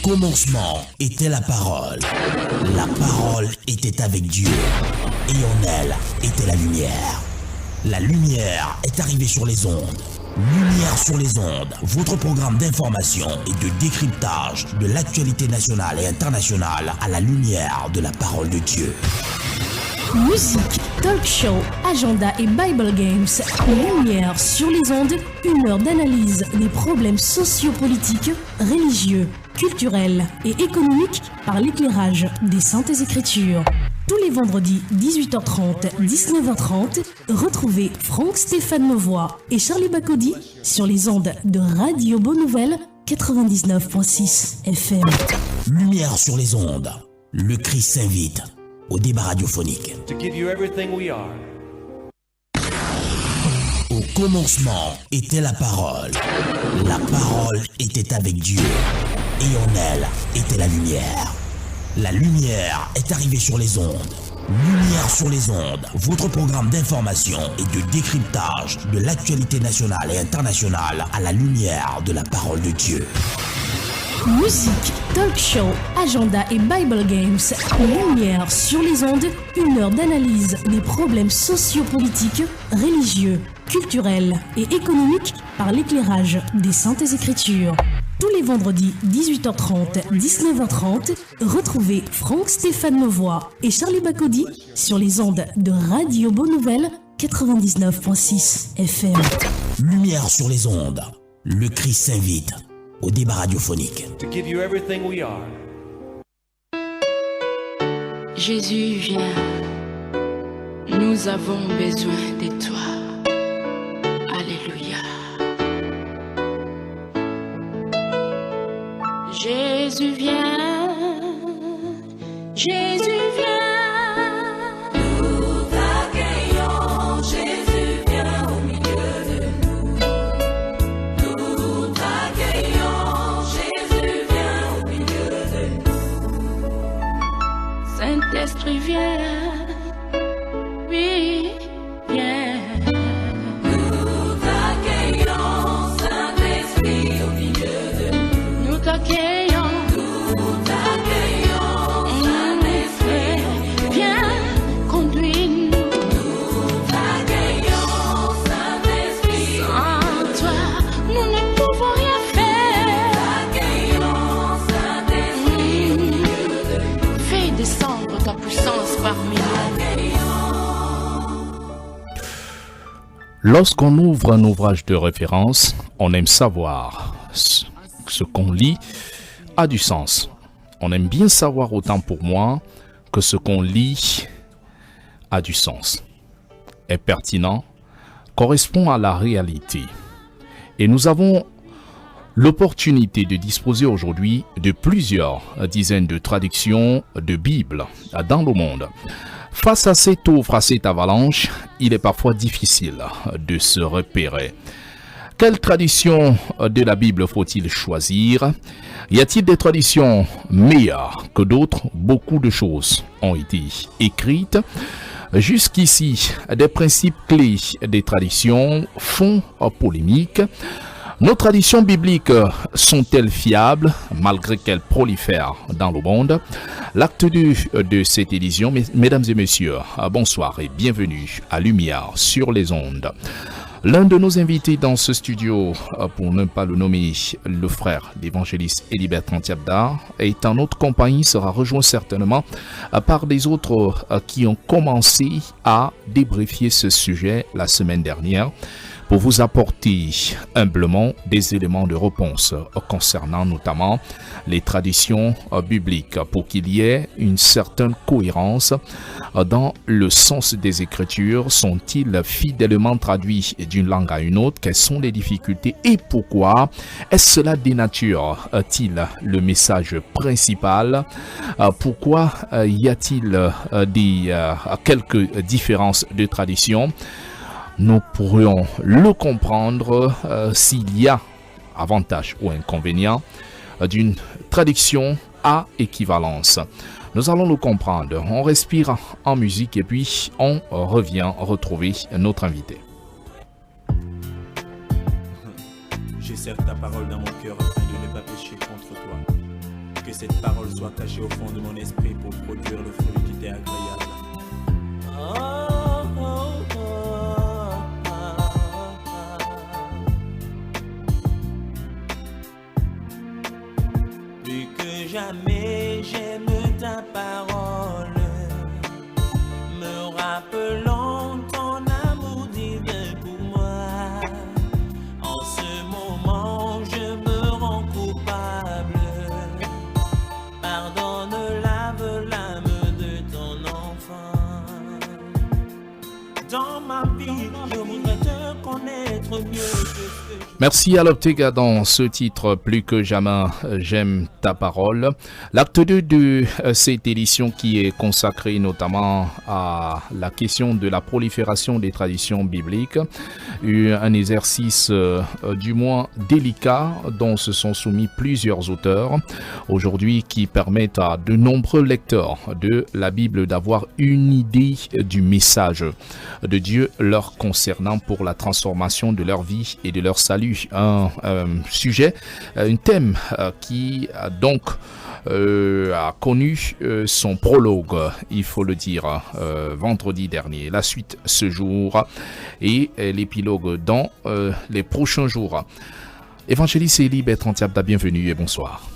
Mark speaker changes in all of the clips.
Speaker 1: commencement était la parole. La parole était avec Dieu. Et en elle était la lumière. La lumière est arrivée sur les ondes. Lumière sur les ondes, votre programme d'information et de décryptage de l'actualité nationale et internationale à la lumière de la parole de Dieu.
Speaker 2: Musique, talk show, agenda et Bible Games. Lumière sur les ondes, une heure d'analyse des problèmes sociopolitiques, religieux, culturels et économiques par l'éclairage des Saintes Écritures. Tous les vendredis 18h30, 19h30, retrouvez Franck Stéphane Mauvois et Charlie Bacody sur les ondes de Radio Bonne Nouvelle 99.6 FM.
Speaker 1: Lumière sur les ondes, le Christ s'invite au débat radiophonique.
Speaker 3: To give you everything we are.
Speaker 1: Au commencement était la parole. La parole était avec Dieu. Et en elle était la lumière. La lumière est arrivée sur les ondes. Lumière sur les ondes, votre programme d'information et de décryptage de l'actualité nationale et internationale à la lumière de la parole de Dieu.
Speaker 2: Musique, talk show, agenda et Bible Games. Lumière sur les ondes, une heure d'analyse des problèmes sociopolitiques, religieux, culturels et économiques par l'éclairage des Saintes Écritures. Tous les vendredis 18h30, 19h30, retrouvez Franck Stéphane Mauvois et Charlie Bacody sur les ondes de Radio Bonne Nouvelle 99.6 FM.
Speaker 1: Lumière sur les ondes, le Christ s'invite au débat radiophonique.
Speaker 3: To give you everything we are.
Speaker 4: Jésus, viens, nous avons besoin de toi. Alléluia. Jésus, viens, Jésus, viens.
Speaker 5: Nous t'accueillons, Jésus, viens au milieu de nous. Nous t'accueillons, Jésus, viens au milieu de nous.
Speaker 4: Saint-Esprit, viens, oui, viens.
Speaker 5: Nous t'accueillons, Saint-Esprit, au milieu de nous.
Speaker 4: Nous t'accueillons.
Speaker 6: Lorsqu'on ouvre un ouvrage de référence, on aime savoir ce qu'on lit a du sens. On aime bien savoir, autant pour moi, que ce qu'on lit a du sens, est pertinent, correspond à la réalité. Et nous avons l'opportunité de disposer aujourd'hui de plusieurs dizaines de traductions de Bible dans le monde. Face à cette offre, à cette avalanche, il est parfois difficile de se repérer. Quelle tradition de la Bible faut-il choisir? Y a-t-il des traditions meilleures que d'autres? Beaucoup de choses ont été écrites. Jusqu'ici, des principes clés des traditions font polémique. Nos traditions bibliques sont-elles fiables malgré qu'elles prolifèrent dans le monde? L'acte 2 de cette édition, mesdames et messieurs, bonsoir et bienvenue à Lumière sur les ondes. L'un de nos invités dans ce studio, pour ne pas le nommer, le frère l'évangéliste Elibert Tantiabda, est en notre compagnie, sera rejoint certainement par des autres qui ont commencé à débriefer ce sujet la semaine dernière, pour vous apporter humblement des éléments de réponse concernant notamment les traditions bibliques, pour qu'il y ait une certaine cohérence dans le sens des Écritures. Sont-ils fidèlement traduits d'une langue à une autre? Quelles sont les difficultés et pourquoi? Est-ce cela dénature-t-il le message principal? Pourquoi y a-t-il quelques différences de tradition? Nous pourrions le comprendre s'il y a avantage ou inconvénient d'une traduction à équivalence. Nous allons le comprendre. On respire en musique et puis on revient retrouver notre invité.
Speaker 3: J'ai certes ta parole dans mon cœur afin de ne pas pécher contre toi.
Speaker 7: cette parole soit cachée au fond de mon esprit pour produire le fruit qui t'est agréable. Plus que jamais j'aime ta parole, me rappelant ton amour divin pour moi. En ce moment je me rends coupable. Pardonne, lave l'âme de ton enfant. Dans ma vie, je voudrais te connaître mieux que ce que je...
Speaker 6: Merci à l'Optega dans ce titre Plus que jamais j'aime ta parole. L'acte 2 de cette édition qui est consacrée notamment à la question de la prolifération des traditions bibliques. Un exercice du moins délicat dont se sont soumis plusieurs auteurs aujourd'hui qui permettent à de nombreux lecteurs de la Bible d'avoir une idée du message de Dieu leur concernant pour la transformation de leur vie et de leur salut. Un sujet, un thème qui a donc a connu son prologue, il faut le dire, vendredi dernier. La suite ce jour et l'épilogue dans les prochains jours. Évangéliste Élie Bertrand Tiabda, bienvenue et bonsoir.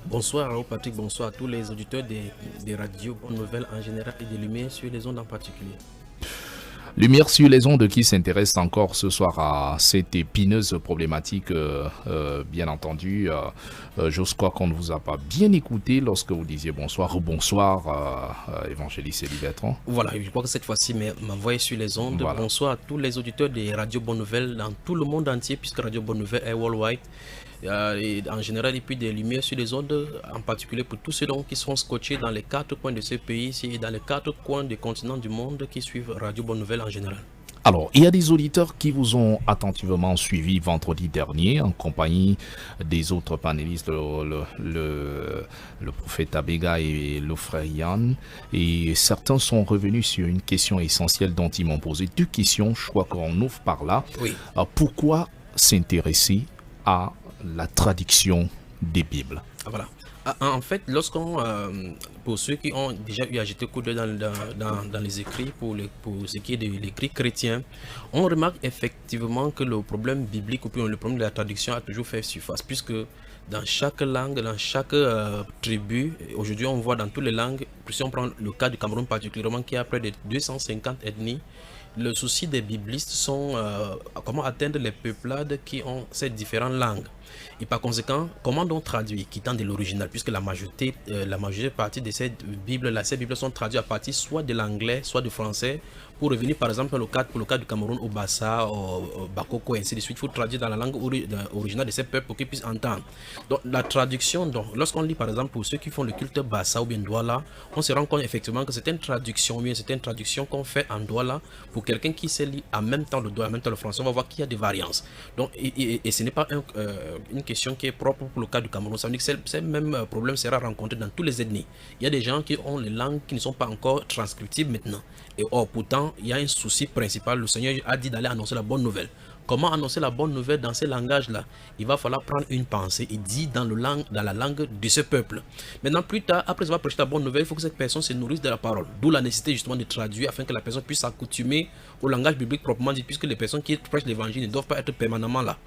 Speaker 8: Bonsoir Raoul Patrick, bonsoir à tous les auditeurs des radios Bonne Nouvelle en général et des Lumières sur les ondes en particulier.
Speaker 6: Lumière sur les ondes qui s'intéresse encore ce soir à cette épineuse problématique, bien entendu. J'ose croire qu'on ne vous a pas bien écouté lorsque vous disiez bonsoir, Évangéliste Élie Bertrand.
Speaker 8: Voilà, je crois que cette fois-ci, ma voix est sur les ondes. Voilà. Bonsoir à tous les auditeurs des radios Bonne Nouvelle dans tout le monde entier, puisque Radio Bonne Nouvelle est worldwide. Et en général, et puis des lumières sur les ondes, en particulier pour tous ceux qui sont scotchés dans les 4 coins de ce pays et dans les 4 coins des continents du monde qui suivent Radio Bonne Nouvelle en général.
Speaker 6: Alors, il y a des auditeurs qui vous ont attentivement suivi vendredi dernier en compagnie des autres panélistes, le prophète Abega et le frère Yann. Et certains sont revenus sur une question essentielle dont ils m'ont posé 2 questions. Je crois qu'on ouvre par là.
Speaker 8: Oui.
Speaker 6: Pourquoi s'intéresser à la traduction des Bibles?
Speaker 8: Voilà. En fait, pour ceux qui ont déjà eu à jeter coup d'œil dans les écrits, pour ce qui est de l'écrit chrétien, on remarque effectivement que le problème biblique ou bien le problème de la traduction a toujours fait surface, puisque dans chaque langue, dans chaque tribu, aujourd'hui on voit dans toutes les langues, si on prend le cas du Cameroun particulièrement, qui a près de 250 ethnies, le souci des biblistes sont comment atteindre les peuplades qui ont ces différentes langues. Et par conséquent, comment donc traduire, quittant de l'original, puisque la majorité partie de ces Bibles sont traduites à partir soit de l'anglais, soit du français. Pour revenir par exemple pour le cas du Cameroun, au Bassa, au Bakoko, et ainsi de suite, il faut traduire dans la langue originale de ces peuples pour qu'ils puissent entendre. Donc la traduction, lorsqu'on lit par exemple pour ceux qui font le culte Bassa ou bien Douala, on se rend compte effectivement que c'est une traduction, qu'on fait en Douala pour quelqu'un qui sait lire en même temps le Douala, en même temps le français. On va voir qu'il y a des variances. Donc, et ce n'est pas une question qui est propre pour le cas du Cameroun. Ça veut dire que ce même problème sera rencontré dans toutes les ethnies. Il y a des gens qui ont les langues qui ne sont pas encore transcriptibles maintenant. Et pourtant, il y a un souci principal. Le Seigneur a dit d'aller annoncer la bonne nouvelle. Comment annoncer la bonne nouvelle dans ces langages-là? Il va falloir prendre une pensée et dire dans la langue de ce peuple. Maintenant, plus tard, après avoir prêché la bonne nouvelle, il faut que cette personne se nourrisse de la parole. D'où la nécessité justement de traduire afin que la personne puisse s'accoutumer au langage biblique proprement dit, puisque les personnes qui prêchent l'évangile ne doivent pas être permanemment là.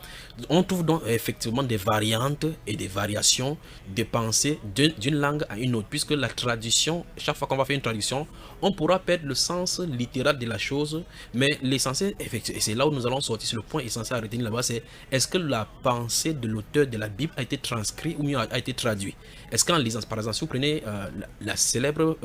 Speaker 8: On trouve donc effectivement des variantes et des variations de pensée d'une langue à une autre, puisque la traduction, chaque fois qu'on va faire une traduction, on pourra perdre le sens littéral de la chose, mais l'essentiel, et c'est là où nous allons sortir sur le point essentiel à retenir là-bas, c'est est-ce que la pensée de l'auteur de la Bible a été transcrite ou mieux a été traduite? Est-ce qu'en lisant, par exemple, si vous prenez le célèbre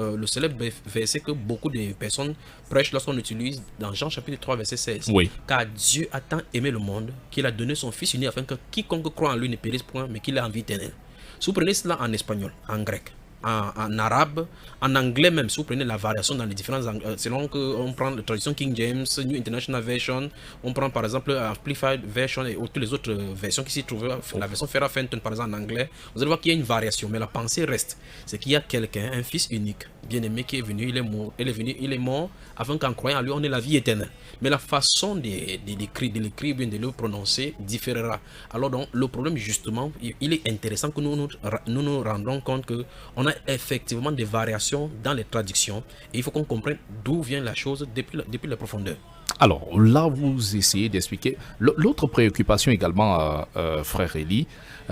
Speaker 8: verset que beaucoup de personnes prêchent lorsqu'on utilise dans Jean chapitre 3 verset 16,
Speaker 6: oui.
Speaker 8: Car Dieu a tant aimé le monde qu'il a donné son Fils unique afin que quiconque croit en lui ne périsse point mais qu'il ait en vie éternelle. Si vous prenez cela en espagnol, en grec, en arabe, en anglais même, si vous prenez la variation dans les différents selon qu'on prend la traduction King James, New International Version, on prend par exemple Amplified Version et toutes les autres versions qui s'y trouvent, la version Farah Fenton par exemple en anglais, vous allez voir qu'il y a une variation, mais la pensée reste. C'est qu'il y a quelqu'un, un fils unique, bien-aimé qui est venu, il est mort afin qu'en croyant à lui, on ait la vie éternelle. Mais la façon de l'écrire, bien de le prononcer, différera. Alors donc, le problème justement, il est intéressant que nous rendons compte qu'on a effectivement des variations dans les traductions et il faut qu'on comprenne d'où vient la chose depuis la profondeur.
Speaker 6: Alors là, vous essayez d'expliquer. L'autre préoccupation également, frère Eli,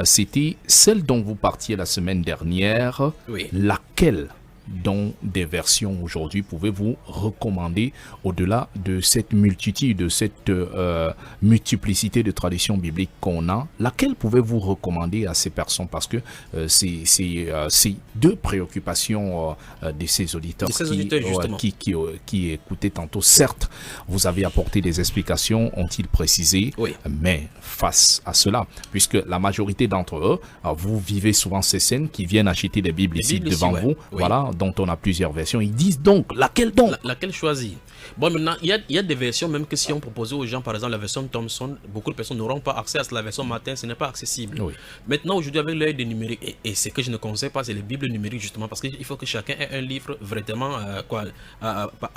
Speaker 6: c'était celle dont vous partiez la semaine dernière.
Speaker 8: Oui.
Speaker 6: Laquelle dans des versions aujourd'hui pouvez-vous recommander au-delà de cette multitude, de cette multiplicité de traditions bibliques qu'on a? Laquelle pouvez-vous recommander à ces personnes? Parce que c'est deux préoccupations de ces auditeurs, qui écoutaient tantôt. Certes, vous avez apporté des explications, ont-ils précisé,
Speaker 8: oui.
Speaker 6: Mais face à cela, puisque la majorité d'entre eux, vous vivez souvent ces scènes qui viennent acheter des Bibles ici devant vous, voilà, dont on a plusieurs versions. Ils disent donc, laquelle donc?
Speaker 8: Laquelle choisir? Bon, maintenant, il y a des versions, même que si on proposait aux gens, par exemple, la version Thomson, beaucoup de personnes n'auront pas accès à la version matin, ce n'est pas accessible. Oui. Maintenant, aujourd'hui, avec l'œil des numériques, et ce que je ne conseille pas, c'est les Bibles numériques, justement, parce qu'il faut que chacun ait un livre vraiment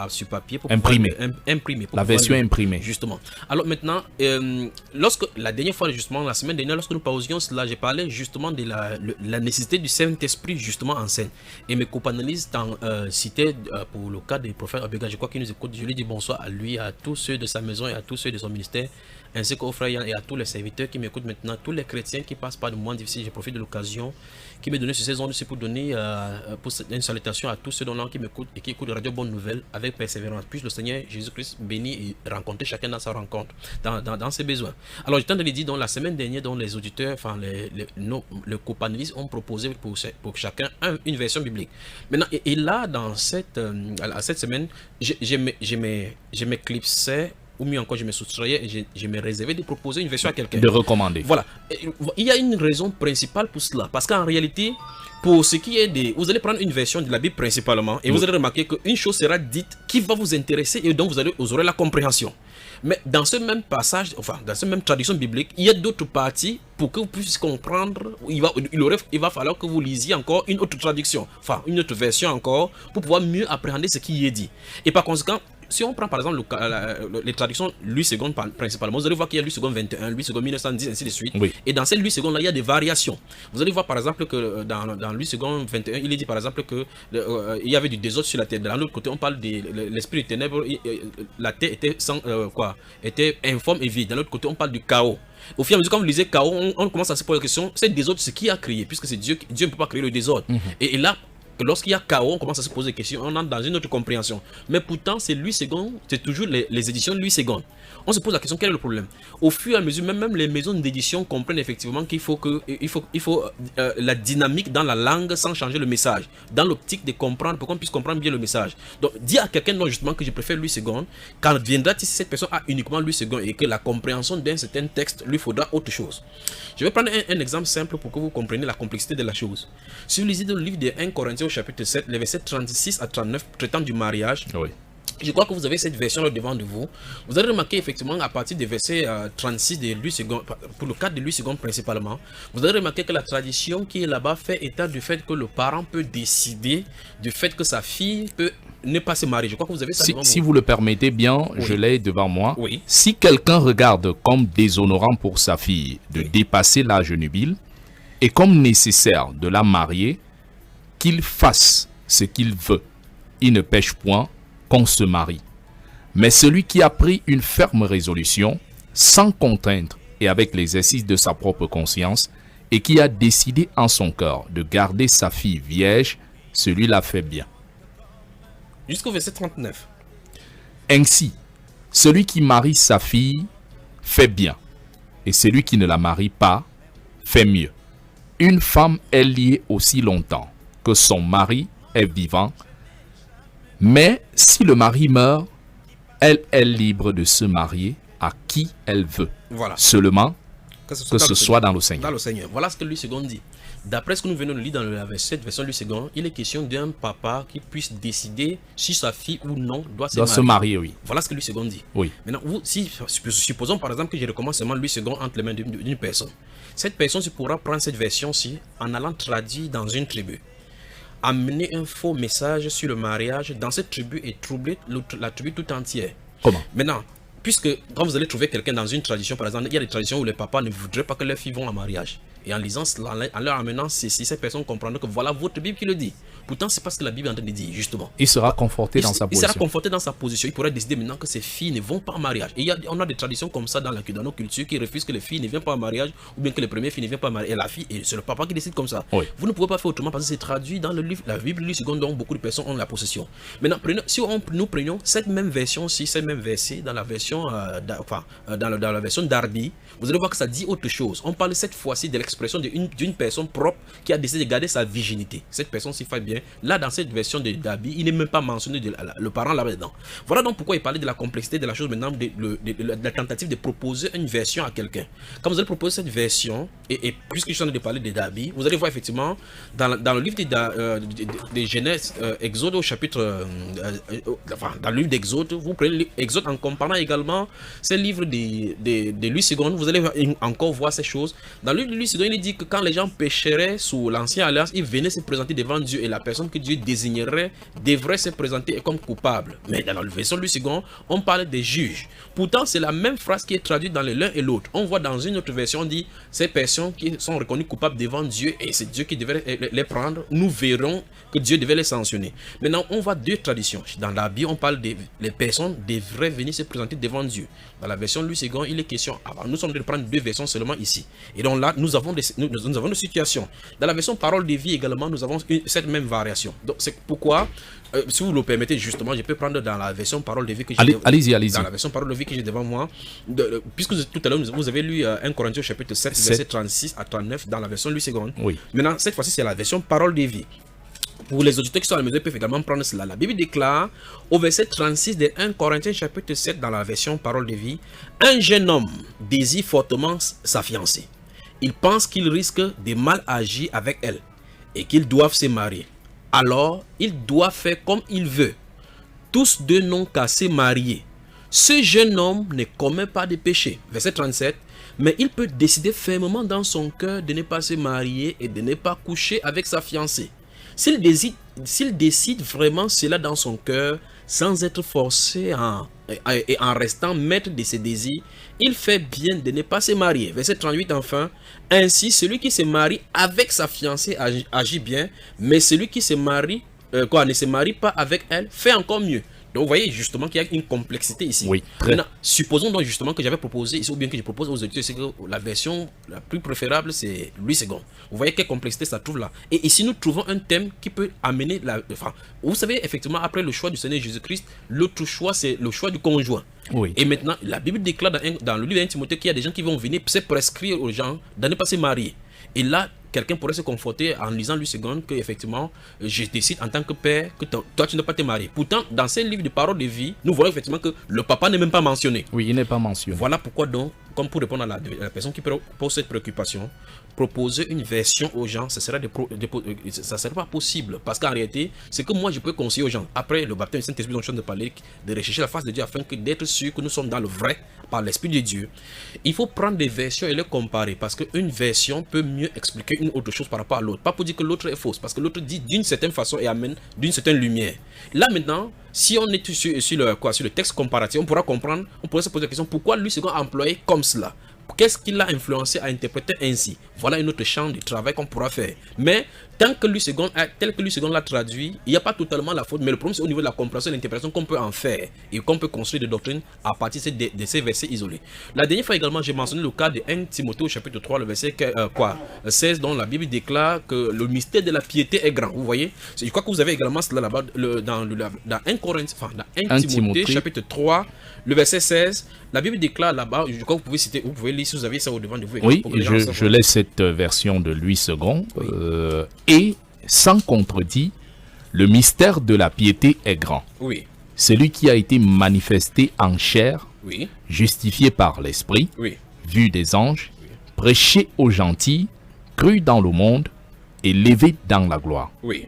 Speaker 8: sur papier. Pour
Speaker 6: imprimé.
Speaker 8: Imprimé.
Speaker 6: La version imprimée.
Speaker 8: Justement. Alors maintenant, la dernière fois, justement, la semaine dernière, lorsque nous pausions cela, j'ai parlé justement de la nécessité du Saint-Esprit, justement, en scène. Et mes co-panélistes citaient, pour le cas du prophète Abega, je crois qu'il nous écoute. Je lui dis bonsoir à lui, à tous ceux de sa maison et à tous ceux de son ministère, ainsi qu'aux frères et à tous les serviteurs qui m'écoutent maintenant, tous les chrétiens qui passent par des moments difficiles. Je profite de l'occasion qui m'est donnée sur ces ondes aussi pour donner une salutation à tous ceux qui m'écoutent et qui écoutent Radio Bonne Nouvelle avec persévérance. Puisse le Seigneur Jésus-Christ bénir et rencontrer chacun dans sa rencontre, dans ses besoins. Alors, je t'en ai dit, la semaine dernière, les auditeurs, enfin les co-panélistes ont proposé pour chacun une version biblique. Maintenant, et là, dans cette semaine, je m'éclipsais, ou mieux encore, je me soustrayais et je me réservais de proposer une version à quelqu'un.
Speaker 6: De recommander.
Speaker 8: Voilà. Il y a une raison principale pour cela. Parce qu'en réalité, pour ce qui est vous allez prendre une version de la Bible principalement et vous allez remarquer qu'une chose sera dite qui va vous intéresser et donc vous aurez la compréhension. Mais dans ce même passage, enfin, dans cette même traduction biblique, il y a d'autres parties pour que vous puissiez comprendre. Il va falloir que vous lisiez encore une autre traduction, enfin, une autre version encore, pour pouvoir mieux appréhender ce qui est dit. Et par conséquent, si on prend par exemple les traductions Louis II principalement, vous allez voir qu'il y a Louis II 21, Louis II 1910, ainsi de suite. Oui. Et dans ces Louis II là, il y a des variations. Vous allez voir par exemple que dans Louis II 21, il est dit par exemple que il y avait du désordre sur la terre. De l'autre côté, on parle de l'esprit des ténèbres, la terre était informe et vide. De l'autre côté, on parle du chaos. Au fur et à mesure, quand vous lisez chaos, on commence à se poser la question, c'est le désordre, ce qui a créé, puisque c'est Dieu ne peut pas créer le désordre. Et là, lorsqu'il y a chaos, on commence à se poser des questions, on entre dans une autre compréhension. Mais pourtant, c'est Louis II, c'est toujours les éditions Louis II. On se pose la question, quel est le problème? Au fur et à mesure, même les maisons d'édition comprennent effectivement qu'il faut la dynamique dans la langue sans changer le message, dans l'optique de comprendre, pour qu'on puisse comprendre bien le message. Donc, dis à quelqu'un non, justement que je préfère Louis II, quand viendra si cette personne a uniquement Louis II et que la compréhension d'un certain texte lui faudra autre chose. Je vais prendre un exemple simple pour que vous compreniez la complexité de la chose. Si vous lisez dans le livre de 1 Corinthiens au chapitre 7, les versets 36 à 39 traitant du mariage, oui. Je crois que vous avez cette version là devant de vous. Vous allez remarquer effectivement à partir des versets 36 de Louis II, pour le cadre de Louis II principalement, vous allez remarquer que la tradition qui est là-bas fait état du fait que le parent peut décider du fait que sa fille peut ne pas se marier. Je crois que vous avez ça devant vous.
Speaker 6: Si vous le permettez bien, oui. Je l'ai devant moi.
Speaker 8: Oui.
Speaker 6: Si quelqu'un regarde comme déshonorant pour sa fille de dépasser l'âge nubile et comme nécessaire de la marier, qu'il fasse ce qu'il veut. Il ne pêche point qu'on se marie. Mais celui qui a pris une ferme résolution, sans contrainte et avec l'exercice de sa propre conscience, et qui a décidé en son cœur de garder sa fille vierge, celui-là fait bien.
Speaker 8: Jusqu'au verset 39.
Speaker 6: Ainsi, celui qui marie sa fille fait bien, et celui qui ne la marie pas fait mieux. Une femme est liée aussi longtemps que son mari est vivant, mais si le mari meurt, elle est libre de se marier à qui elle veut. Voilà. Seulement que ce soit dans le Seigneur.
Speaker 8: Dans le Seigneur. Voilà ce que Louis II dit. D'après ce que nous venons de lire dans cette version Louis II, il est question d'un papa qui puisse décider si sa fille ou non doit se marier.
Speaker 6: Oui.
Speaker 8: Voilà ce que Louis II dit.
Speaker 6: Oui.
Speaker 8: Maintenant, supposons par exemple que je recommande seulement Louis II entre les mains d'une personne. Cette personne pourra prendre cette version-ci en allant traduire dans une tribu. amener un faux message sur le mariage dans cette tribu et troubler la tribu tout entière.
Speaker 6: Comment?
Speaker 8: Maintenant, puisque quand vous allez trouver quelqu'un dans une tradition, par exemple, il y a des traditions où les papas ne voudraient pas que leurs filles vont en mariage. Et en lisant cela, en leur amenant ceci, ces personnes comprendront que voilà votre Bible qui le dit. Pourtant, c'est pas ce que la Bible est en train de dire, justement.
Speaker 6: Il sera conforté dans sa
Speaker 8: Il
Speaker 6: position.
Speaker 8: sera conforté dans sa position. Il pourrait décider maintenant que ses filles ne vont pas en mariage. Et on a des traditions comme ça dans nos cultures qui refusent que les filles ne viennent pas en mariage ou bien que les premières filles ne viennent pas en mariage. Et la fille, et c'est le papa qui décide comme ça.
Speaker 6: Oui.
Speaker 8: Vous ne pouvez pas faire autrement parce que c'est traduit dans le livre, la Bible, le second dont beaucoup de personnes ont la possession. Maintenant, si nous prenions cette même version-ci, cette même verset dans la version, dans la version Darby, vous allez voir que ça dit autre chose. On parle cette fois-ci de l'expression d'une personne propre qui a décidé de garder sa virginité. Cette personne s'y fait bien. Là, dans cette version de Darby, il n'est même pas mentionné le parent là-dedans. Voilà donc pourquoi il parlait de la complexité de la chose maintenant, de la tentative de proposer une version à quelqu'un. Quand vous allez proposer cette version, et puisque je suis en train de parler de Darby, vous allez voir effectivement dans le livre de Genèse, Exode au chapitre, dans le livre d'Exode, vous prenez l'Exode en comparant également ces livres de Louis II, vous allez encore voir ces choses. Dans le livre de Louis II, il dit que quand les gens pécheraient sous l'ancienne alliance, ils venaient se présenter devant Dieu et la personne que Dieu désignerait devrait se présenter comme coupable. Mais dans la version de Louis II, on parle des juges. Pourtant, c'est la même phrase qui est traduite dans l'un et l'autre. On voit dans une autre version, on dit ces personnes qui sont reconnues coupables devant Dieu et c'est Dieu qui devait les prendre. Nous verrons que Dieu devait les sanctionner. Maintenant, on voit deux traditions. Dans la Bible, on parle des personnes devraient venir se présenter devant Dieu. Dans la version de Louis II, il est question. Alors, nous sommes en train de prendre deux versions seulement ici. Et donc là, nous avons des situations. Dans la version parole de vie également, nous avons cette même variation. Donc c'est pourquoi, si vous le permettez justement, je peux prendre dans la version parole de vie que j'ai
Speaker 6: allez-y.
Speaker 8: Dans la version parole de vie que j'ai devant moi, puisque tout à l'heure vous avez lu 1 Corinthiens chapitre 7, verset 36 à 39 dans la version Louis II.
Speaker 6: Oui.
Speaker 8: Maintenant, cette fois-ci, c'est la version parole de vie. Pour les auditeurs qui sont à la maison, ils peuvent également prendre cela. La Bible déclare au verset 36 de 1 Corinthiens chapitre 7 dans la version parole de vie, un jeune homme désire fortement sa fiancée. Il pense qu'il risque de mal agir avec elle et qu'ils doivent se marier. Alors, il doit faire comme il veut. Tous deux n'ont qu'à se marier. Ce jeune homme ne commet pas de péché. Verset 37. Mais il peut décider fermement dans son cœur de ne pas se marier et de ne pas coucher avec sa fiancée. S'il décide vraiment cela dans son cœur, sans être forcé et en restant maître de ses désirs, il fait bien de ne pas se marier. Verset 38 enfin. Ainsi, celui qui se marie avec sa fiancée agit bien, mais celui qui se marie, ne se marie pas avec elle fait encore mieux. Donc vous voyez justement qu'il y a une complexité ici.
Speaker 6: Oui.
Speaker 8: Maintenant, supposons donc justement que j'avais proposé ici, ou bien que je propose aux auditeurs, c'est que la version la plus préférable c'est Louis II. Vous voyez quelle complexité ça trouve là. Et ici nous trouvons un thème qui peut amener vous savez effectivement après le choix du Seigneur Jésus-Christ, l'autre choix c'est le choix du conjoint.
Speaker 6: Oui.
Speaker 8: Et maintenant la Bible déclare dans le livre d'Un Timothée qu'il y a des gens qui vont venir se prescrire aux gens de ne pas se marier. Et là, quelqu'un pourrait se conforter en lisant Louis II que effectivement, je décide en tant que père que toi tu ne dois pas te marier. Pourtant, dans ces livres de paroles de vie, nous voyons effectivement que le papa n'est même pas mentionné.
Speaker 6: Oui, il n'est pas mentionné.
Speaker 8: Voilà pourquoi donc, comme pour répondre à la personne qui pose cette préoccupation, proposer une version aux gens, ça serait pas possible. Parce qu'en réalité, c'est que moi je peux conseiller aux gens, après le baptême du Saint-Esprit dont je viens de parler, de rechercher la face de Dieu afin d'être sûr que nous sommes dans le vrai par l'Esprit de Dieu. Il faut prendre des versions et les comparer parce qu'une version peut mieux expliquer une autre chose par rapport à l'autre. Pas pour dire que l'autre est fausse, parce que l'autre dit d'une certaine façon et amène d'une certaine lumière. Là maintenant, si on est sur le texte comparatif, on pourra comprendre, on pourrait se poser la question pourquoi lui a employé comme cela. Qu'est-ce qui l'a influencé à interpréter ainsi? Voilà une autre champ de travail qu'on pourra faire. Mais tel que Louis II l'a traduit, il n'y a pas totalement la faute. Mais le problème, c'est au niveau de la compréhension et de l'interprétation qu'on peut en faire et qu'on peut construire des doctrines à partir de ces versets isolés. La dernière fois également, j'ai mentionné le cas de 1 Timothée au chapitre 3, le verset 16, dont la Bible déclare que le mystère de la piété est grand. Vous voyez? Je crois que vous avez également cela là-bas dans 1 Timothée chapitre 3, le verset 16. La Bible déclare là-bas, je crois que vous pouvez lire si vous avez ça au devant de vous.
Speaker 6: Oui, je laisse cette version de Louis II. Oui. Et, sans contredit, le mystère de la piété est grand.
Speaker 8: Oui.
Speaker 6: Celui qui a été manifesté en chair,
Speaker 8: oui,
Speaker 6: justifié par l'Esprit,
Speaker 8: oui,
Speaker 6: vu des anges, oui, prêché aux gentils, cru dans le monde, et levé dans la gloire.
Speaker 8: Oui.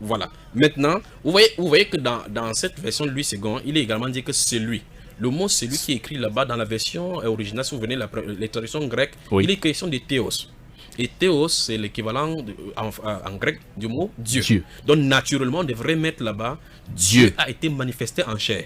Speaker 8: Voilà. Maintenant, vous voyez que dans cette version de Louis II, il est également dit que c'est lui. Le mot c'est lui qui est écrit là-bas dans la version originale, si vous venez les traductions grecques, oui, il est question de théos. Et théos, c'est l'équivalent en grec du mot Dieu. Donc naturellement, on devrait mettre là-bas Dieu a été manifesté en chair,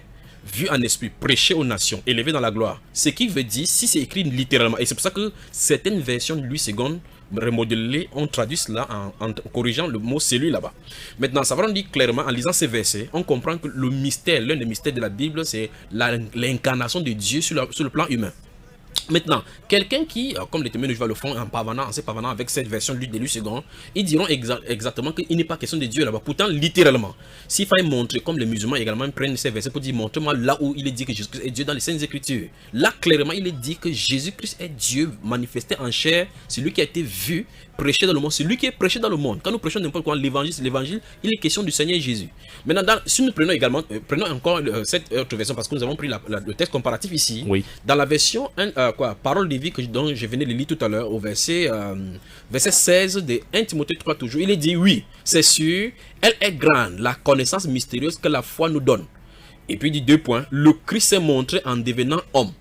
Speaker 8: vu en esprit, prêché aux nations, élevé dans la gloire. Ce qui veut dire, si c'est écrit littéralement, et c'est pour ça que certaines versions de Louis II remodelées ont traduit cela en corrigeant le mot c'est lui là-bas. Maintenant, ça va nous dire clairement, en lisant ces versets, on comprend que le mystère, l'un des mystères de la Bible, c'est l'incarnation de Dieu sur le plan humain. Maintenant, quelqu'un qui, comme les témoins de Jéhovah le font en se pavanant avec cette version de Louis II, ils diront exactement qu'il n'est pas question de Dieu là-bas. Pourtant, littéralement, s'il fallait montrer, comme les musulmans également prennent ces versets pour dire, montre-moi là où il est dit que Jésus-Christ est Dieu dans les Saintes Écritures. Là, clairement, il est dit que Jésus-Christ est Dieu manifesté en chair, c'est lui qui a été vu, prêché dans le monde, c'est lui qui est prêché dans le monde. Quand nous prêchons n'importe quoi, l'évangile, il est question du Seigneur Jésus. Maintenant, si nous prenons également, prenons encore cette autre version, parce que nous avons pris le texte comparatif ici, dans la version parole de vie dont je venais de lire tout à l'heure, au verset 16 de 1 Timothée 3 toujours, il est dit, oui, c'est sûr, elle est grande, la connaissance mystérieuse que la foi nous donne. Et puis il dit 2 points, le Christ s'est montré en devenant homme.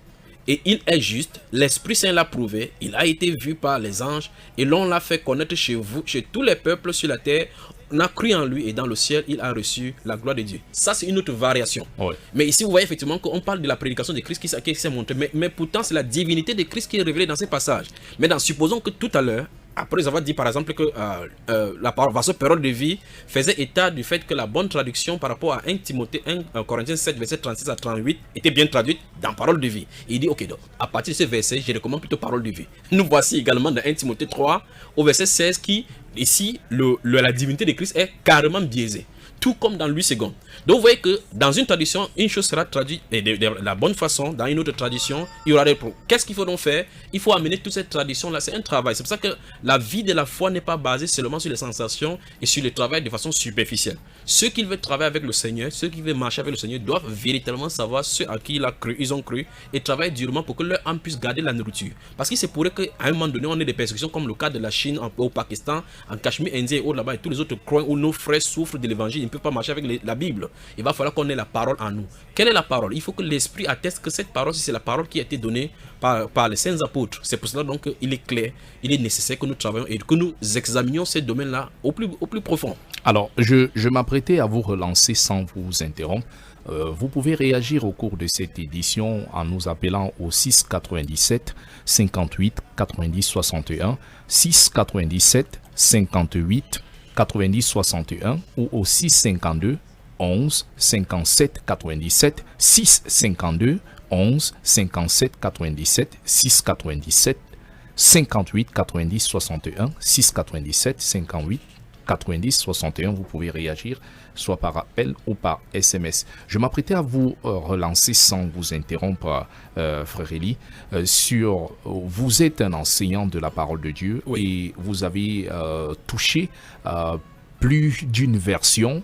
Speaker 8: Et il est juste, l'Esprit Saint l'a prouvé, il a été vu par les anges, et l'on l'a fait connaître chez vous, chez tous les peuples sur la terre. On a cru en lui et dans le ciel, il a reçu la gloire de Dieu. Ça, c'est une autre variation. Mais ici, vous voyez effectivement qu'on parle de la prédication de Christ qui s'est montrée. Mais pourtant, c'est la divinité de Christ qui est révélée dans ces passages. Maintenant, supposons que tout à l'heure, après avoir dit par exemple que la parole de vie faisait état du fait que la bonne traduction par rapport à 1 Corinthiens 7, verset 36 à 38 était bien traduite dans parole de vie. Et il dit, ok, donc à partir de ce verset, je recommande plutôt parole de vie. Nous voici également dans 1 Timothée 3, au verset 16, qui, ici, la divinité de Christ est carrément biaisée. Tout comme dans Louis II. Donc vous voyez que dans une tradition, une chose sera traduite de la bonne façon, dans une autre tradition, il y aura des problèmes. Qu'est-ce qu'il faut donc faire? Il faut amener toute cette tradition-là, c'est un travail. C'est pour ça que la vie de la foi n'est pas basée seulement sur les sensations et sur le travail de façon superficielle. Ceux qui veulent travailler avec le Seigneur, ceux qui veulent marcher avec le Seigneur, doivent véritablement savoir ceux à qui ils ont cru et travailler durement pour que leur âme puisse garder la nourriture. Parce qu'il se pourrait qu'à un moment donné, on ait des persécutions comme le cas de la Chine, au Pakistan, en Cachemire indien et autres là-bas, et tous les autres coins où nos frères souffrent de l'évangile. Ils ne peuvent pas marcher avec la Bible. Il va falloir qu'on ait la parole en nous. Quelle est la parole? Il faut que l'Esprit atteste que cette parole, c'est la parole qui a été donnée par les saints apôtres. C'est pour cela donc qu'il est clair, il est nécessaire que nous travaillions et que nous examinions ces domaines-là au plus profond.
Speaker 6: Alors, je m'apprêtais à vous relancer sans vous interrompre. Vous pouvez réagir au cours de cette édition en nous appelant au 697 58 90 61, 697 58 90 61 ou au 652 11 57 97, 652 11 57 97, 697 58 90 61, 697 58 90 61. Vous pouvez réagir soit par appel ou par SMS. Je m'apprêtais à vous relancer sans vous interrompre, frère Eli, sur vous êtes un enseignant de la parole de Dieu et vous avez touché plus d'une version.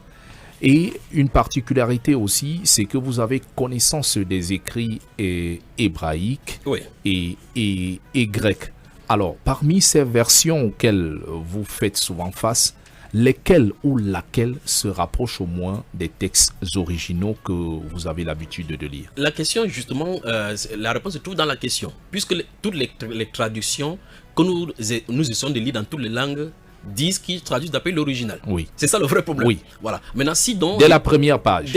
Speaker 6: Et une particularité aussi, c'est que vous avez connaissance des écrits hébraïques et grecs. Alors, parmi ces versions auxquelles vous faites souvent face, lesquelles ou laquelle se rapproche au moins des textes originaux que vous avez l'habitude de lire?
Speaker 8: La question, justement, la réponse se trouve dans la question. Puisque toutes les traductions que nous essayons de lire dans toutes les langues disent qu'ils traduisent d'après l'original.
Speaker 6: Oui.
Speaker 8: C'est ça le vrai problème.
Speaker 6: Oui.
Speaker 8: Voilà. Maintenant, si donc...
Speaker 6: Dès la première page,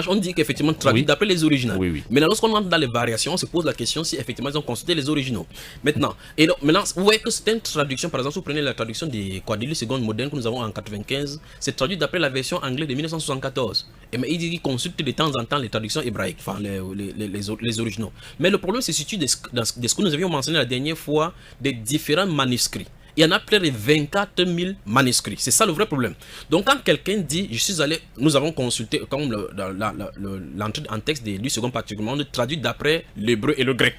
Speaker 8: on dit qu'effectivement traduit d'après les originaux.
Speaker 6: Oui.
Speaker 8: Maintenant, lorsqu'on entre dans les variations, on se pose la question si effectivement ils ont consulté les originaux. Maintenant, vous voyez que certaines traductions, par exemple, si vous prenez la traduction des Cornelius II moderne que nous avons en 95, c'est traduit d'après la version anglaise de 1974. Et mais il dit qu'il consulte de temps en temps les traductions hébraïques, enfin les originaux. Mais le problème se situe dans ce que nous avions mentionné la dernière fois, des différents manuscrits. Il y en a près de 24 000 manuscrits. C'est ça le vrai problème. Donc quand quelqu'un dit, nous avons consulté, comme l'entrée en texte de Louis II particulièrement, on traduit d'après l'hébreu et le grec.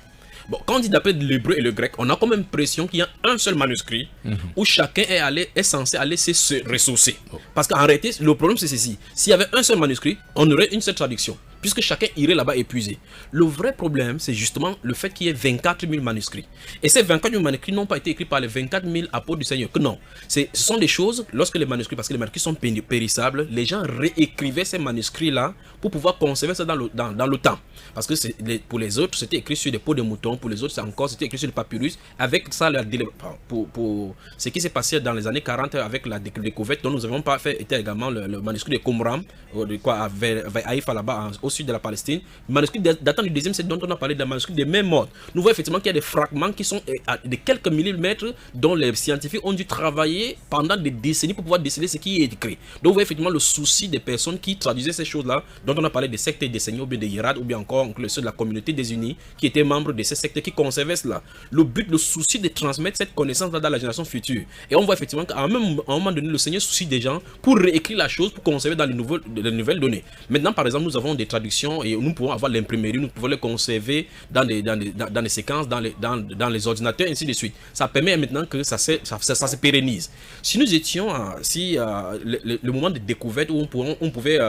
Speaker 8: Bon, quand on dit d'après l'hébreu et le grec, on a comme impression qu'il y a un seul manuscrit où chacun est censé aller se ressourcer. Parce qu'en réalité, le problème c'est ceci. S'il y avait un seul manuscrit, on aurait une seule traduction. puisque chacun irait là-bas épuisé. Le vrai problème, c'est justement le fait qu'il y ait 24 000 manuscrits. Et ces 24 000 manuscrits n'ont pas été écrits par les 24 000 apôtres du Seigneur. Que non. Ce sont des choses, lorsque les manuscrits, parce que les manuscrits sont périssables, les gens réécrivaient ces manuscrits-là pour pouvoir conserver ça dans le temps. Parce que pour les autres, c'était écrit sur des peaux de mouton. Pour les autres, c'était écrit sur le papyrus. Avec ça, pour ce qui s'est passé dans les années 40 avec la découverte dont nous n'avons pas fait, était également le manuscrit de Qumran, vers Haïfa là-bas, au sud de la Palestine. Le manuscrit datant du deuxième siècle dont on a parlé, le manuscrit des mêmes modes. Nous voyons effectivement qu'il y a des fragments qui sont de quelques millimètres dont les scientifiques ont dû travailler pendant des décennies pour pouvoir déceler ce qui est écrit. Donc vous voyez effectivement le souci des personnes qui traduisaient ces choses-là, dont on a parlé des sectes et des seigneurs, ou bien des hiérarques, ou bien encore ceux de la communauté des unis, qui étaient membres de ces sectes qui conservaient cela. Le but, le souci de transmettre cette connaissance-là dans la génération future. Et on voit effectivement qu'à un moment donné, le Seigneur soucie des gens pour réécrire la chose, pour conserver dans les nouvelles données. Maintenant, par exemple, nous avons des traductions et nous pouvons avoir l'imprimerie, nous pouvons les conserver dans les séquences, dans les ordinateurs, ainsi de suite. Ça permet maintenant que ça se pérennise. Si nous étions, le moment de découverte où on pouvait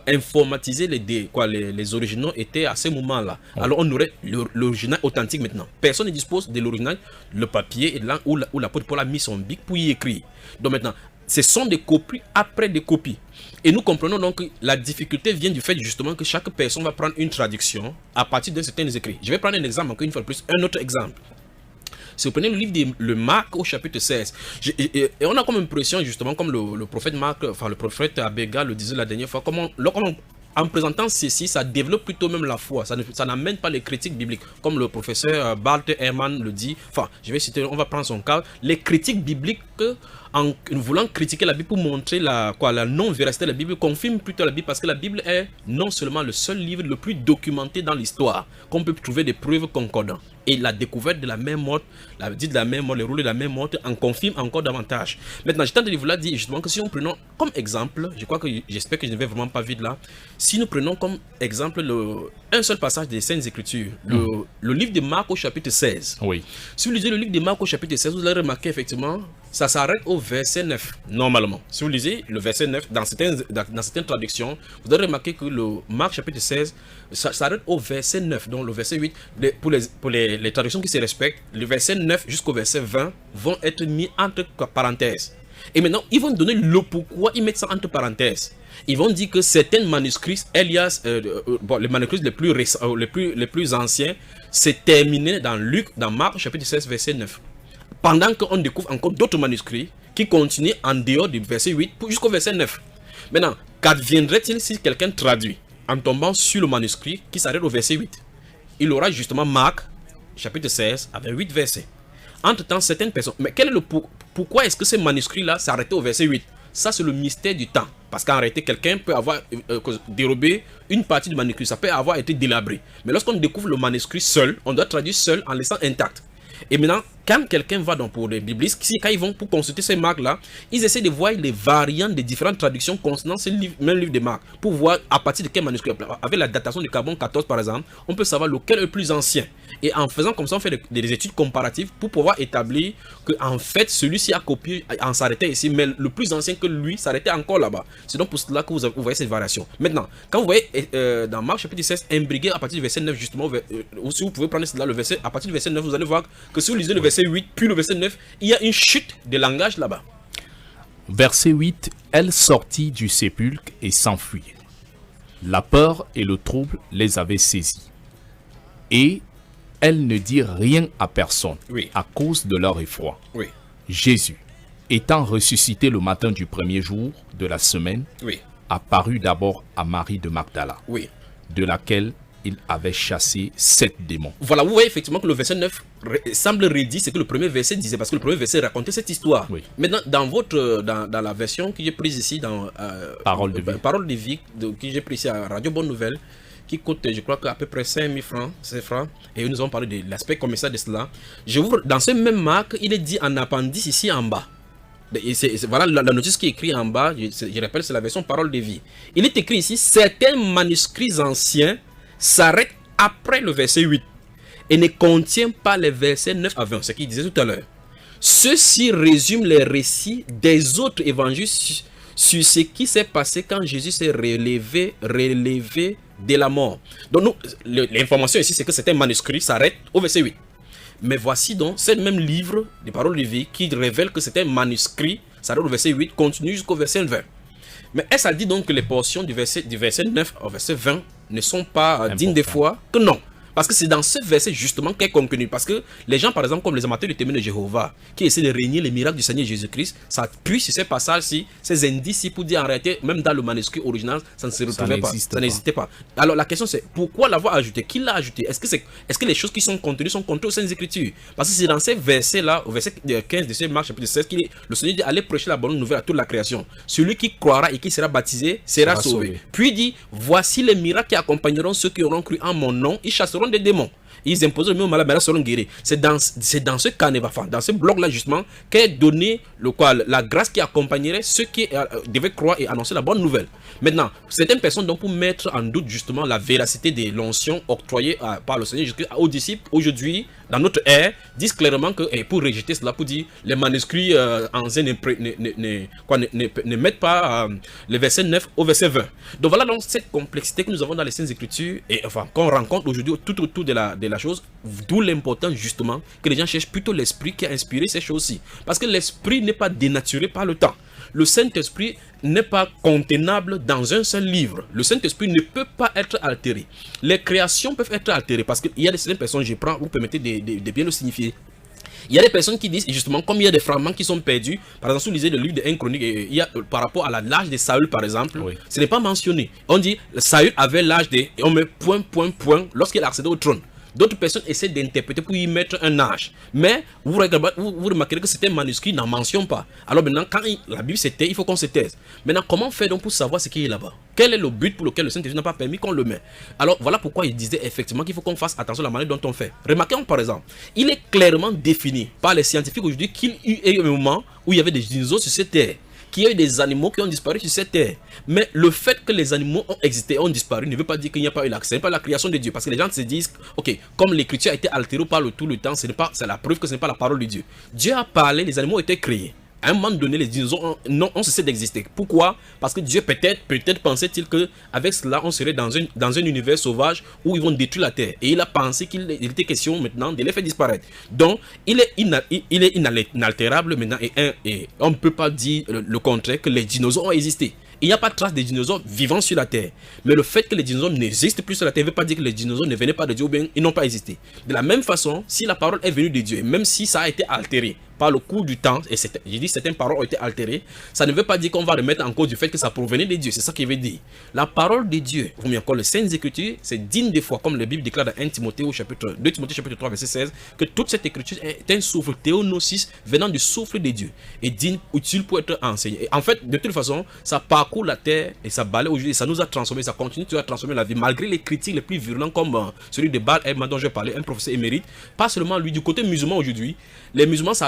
Speaker 8: informatiser les originaux était à ce moment-là. Alors on aurait l'original authentique maintenant. Personne ne dispose de l'original, le papier et là où l'apôtre Paul a mis son bic pour y écrire. Donc maintenant, ce sont des copies après des copies. Et nous comprenons donc que la difficulté vient du fait justement que chaque personne va prendre une traduction à partir d'un certain écrit. Je vais prendre un exemple encore une fois de plus, un autre exemple. Si vous prenez le livre de Marc au chapitre 16, et on a comme impression justement comme le prophète Marc, enfin le prophète Abéga le disait la dernière fois, en présentant ceci, ça développe plutôt même la foi. Ça n'amène pas les critiques bibliques. Comme le professeur Bart Ehrman le dit. Enfin, je vais citer, on va prendre son cas. Les critiques bibliques, en voulant critiquer la Bible pour montrer la non-véracité de la Bible, confirment plutôt la Bible parce que la Bible est non seulement le seul livre le plus documenté dans l'histoire, qu'on peut trouver des preuves concordantes. Et la découverte de la même mort, les rouleaux de la même mort en confirme encore davantage. Maintenant, je tente de vous la dire justement que si nous prenons comme exemple, j'espère que je ne vais vraiment pas vite là, si nous prenons comme exemple un seul passage des Saintes Écritures, le livre de Marc au chapitre 16.
Speaker 6: Oui.
Speaker 8: Si vous lisez le livre de Marc au chapitre 16, vous allez remarquer effectivement, ça s'arrête au verset 9, normalement. Si vous lisez le verset 9, dans certaines traductions, vous allez remarquer que le Marc chapitre 16, ça s'arrête au verset 9, donc le verset 8, pour les traductions qui se respectent, le verset 9 jusqu'au verset 20 vont être mis entre parenthèses. Et maintenant, ils vont donner le pourquoi ils mettent ça entre parenthèses. Ils vont dire que certains manuscrits, les manuscrits les plus récents, les plus anciens, c'est terminé dans Marc chapitre 16, verset 9. Pendant qu'on découvre encore d'autres manuscrits qui continuent en dehors du verset 8 jusqu'au verset 9. Maintenant, qu'adviendrait-il si quelqu'un traduit en tombant sur le manuscrit qui s'arrête au verset 8? Il aura justement Marc chapitre 16 avec 8 versets. Entre-temps, certaines personnes... Mais pourquoi est-ce que ces manuscrits-là s'arrêtaient au verset 8? Ça, c'est le mystère du temps. Parce qu'en réalité, quelqu'un peut avoir dérobé une partie du manuscrit. Ça peut avoir été délabré. Mais lorsqu'on découvre le manuscrit seul, on doit traduire seul en laissant intact. Et maintenant, quand quelqu'un va donc pour les biblistes, quand ils vont pour consulter ces marques-là, ils essaient de voir les variantes des différentes traductions concernant ce même livre de Marc, pour voir à partir de quel manuscrit. Avec la datation du carbone 14 par exemple, on peut savoir lequel est le plus ancien. Et en faisant comme ça, on fait des études comparatives pour pouvoir établir que en fait, celui-ci a copié en s'arrêtait ici, mais le plus ancien que lui s'arrêtait encore là-bas. C'est donc pour cela que vous voyez cette variation. Maintenant, quand vous voyez dans Marc chapitre 16, imbrigué à partir du verset 9 justement, si vous pouvez prendre cela, le verset, à partir du verset 9, vous allez voir que si vous lisez le verset 8 puis le verset 9, il y a une chute de langage là-bas.
Speaker 6: Verset 8, elle sortit du sépulcre et s'enfuit. La peur et le trouble les avaient saisis. Et elles ne dirent rien à personne, à cause de leur effroi.
Speaker 8: Oui.
Speaker 6: Jésus, étant ressuscité le matin du premier jour de la semaine, apparut d'abord à Marie de Magdala, de laquelle il avait chassé 7 démons.
Speaker 8: Voilà, vous voyez effectivement que le verset 9 semble redire ce que le premier verset disait, parce que le premier verset racontait cette histoire. Maintenant, dans la version que j'ai prise ici, dans
Speaker 6: Parole de
Speaker 8: vie, que j'ai prise ici à Radio Bonne Nouvelle, qui coûte, je crois, à peu près 5 000 francs, et nous avons parlé de l'aspect commercial de cela. Dans ce même Marc, il est dit en appendice ici en bas. Voilà la notice qui est écrite en bas, je rappelle, c'est la version Parole de vie. Il est écrit ici, certains manuscrits anciens s'arrêtent après le verset 8 et ne contient pas les versets 9 à 20, ce qu'il disait tout à l'heure. Ceux-ci résument les récits des autres évangiles sur ce qui s'est passé quand Jésus s'est relevé de la mort. Donc l'information ici, c'est que c'est un manuscrit, s'arrête au verset 8. Mais voici donc ce même livre des paroles de vie qui révèle que c'est un manuscrit, s'arrête au verset 8, continue jusqu'au verset 20. Mais est-ce à dire donc que les portions du verset 9 au verset 20 ne sont pas dignes de foi? Que non. Parce que c'est dans ce verset justement qu'est contenu. Parce que les gens, par exemple, comme les amateurs du témoin de Jéhovah, qui essaient de régner les miracles du Seigneur Jésus-Christ, ça appuie sur ces passages-ci, ces indices-ci, pour dire en réalité, même dans le manuscrit original, ça ne se retrouvait pas. Ça n'existait pas. Alors la question c'est, pourquoi l'avoir ajouté? Qui l'a ajouté? Est-ce que les choses qui sont contenues au sein des Écritures? Parce que c'est dans ces versets-là, au verset 15 de ce Marc chapitre 16, le Seigneur dit, allez prêcher la bonne nouvelle à toute la création. Celui qui croira et qui sera baptisé sera sauvé. Puis il dit, voici les miracles qui accompagneront ceux qui auront cru en mon nom, ils chasseront des démons. Ils imposeront même aux malades, mais là seront guéris. C'est dans ce carnet, dans ce bloc-là justement, qu'est donné la grâce qui accompagnerait ceux qui devaient croire et annoncer la bonne nouvelle. Maintenant, certaines personnes, donc, pour mettre en doute justement la véracité des l'onction octroyée par le Seigneur Jésus aux disciples aujourd'hui, dans notre ère, disent clairement que, et pour rejeter cela, pour dire les manuscrits anciens ne mettent pas le verset 9 au verset 20. Donc voilà donc cette complexité que nous avons dans les Saintes Écritures, et enfin qu'on rencontre aujourd'hui tout autour de la chose, d'où l'importance justement que les gens cherchent plutôt l'esprit qui a inspiré ces choses-ci. Parce que l'esprit n'est pas dénaturé par le temps. Le Saint-Esprit n'est pas contenable dans un seul livre. Le Saint-Esprit ne peut pas être altéré. Les créations peuvent être altérées parce qu'il y a certaines personnes, je prends, vous permettez de bien le signifier. Il y a des personnes qui disent, justement, comme il y a des fragments qui sont perdus, par exemple, si vous lisez le livre de 1 Chronique, il y a, par rapport à l'âge de Saül, par exemple, ce n'est pas mentionné. On dit, Saül avait l'âge de, et on met point, lorsqu'il a accédé au trône. D'autres personnes essaient d'interpréter pour y mettre un âge. Mais vous remarquerez que certains manuscrits n'en mentionnent pas. Alors maintenant, quand la Bible se tait, il faut qu'on se taise. Maintenant, comment faire donc pour savoir ce qui est là-bas? Quel est le but pour lequel le Saint-Esprit n'a pas permis qu'on le mette? Alors voilà pourquoi il disait effectivement qu'il faut qu'on fasse attention à la manière dont on fait. Remarquons par exemple, il est clairement défini par les scientifiques aujourd'hui qu'il y a eu un moment où il y avait des dinosaures sur cette terre, qu'il y a eu des animaux qui ont disparu sur cette terre. Mais le fait que les animaux ont existé, ont disparu, ne veut pas dire qu'il n'y a pas eu l'accès. Ce n'est pas la création de Dieu. Parce que les gens se disent, ok, comme l'écriture a été altérée par tout le temps, c'est la preuve que ce n'est pas la parole de Dieu. Dieu a parlé, les animaux ont été créés. À un moment donné, les dinosaures ont cessé d'exister. Pourquoi? Parce que Dieu peut-être pensait-il qu'avec cela, on serait dans un univers sauvage où ils vont détruire la terre. Et il a pensé qu'il était question maintenant de les faire disparaître. Donc, il est inaltérable maintenant et on ne peut pas dire le contraire que les dinosaures ont existé. Il n'y a pas de trace des dinosaures vivant sur la terre. Mais le fait que les dinosaures n'existent plus sur la terre ne veut pas dire que les dinosaures ne venaient pas de Dieu ou bien ils n'ont pas existé. De la même façon, si la parole est venue de Dieu, et même si ça a été altéré par le cours du temps, et j'ai dit certaines paroles ont été altérées, ça ne veut pas dire qu'on va remettre en cause du fait que ça provenait de Dieu. C'est ça qu'il veut dire. La parole de Dieu, ou bien encore les Saintes Écritures, c'est digne des fois, comme la Bible déclare dans 2 Timothée chapitre 3 verset 16, que toute cette écriture est un souffle théonosis venant du souffle de Dieu et digne, utile pour être enseigné. Et en fait, de toute façon, ça parcourt la terre et ça balaye aujourd'hui, ça nous a transformé, ça continue à transformer la vie, malgré les critiques les plus virulents comme celui de Baal Elman dont je parlais, un professeur émérite. Pas seulement lui, du côté musulman aujourd'hui, les musulmans ça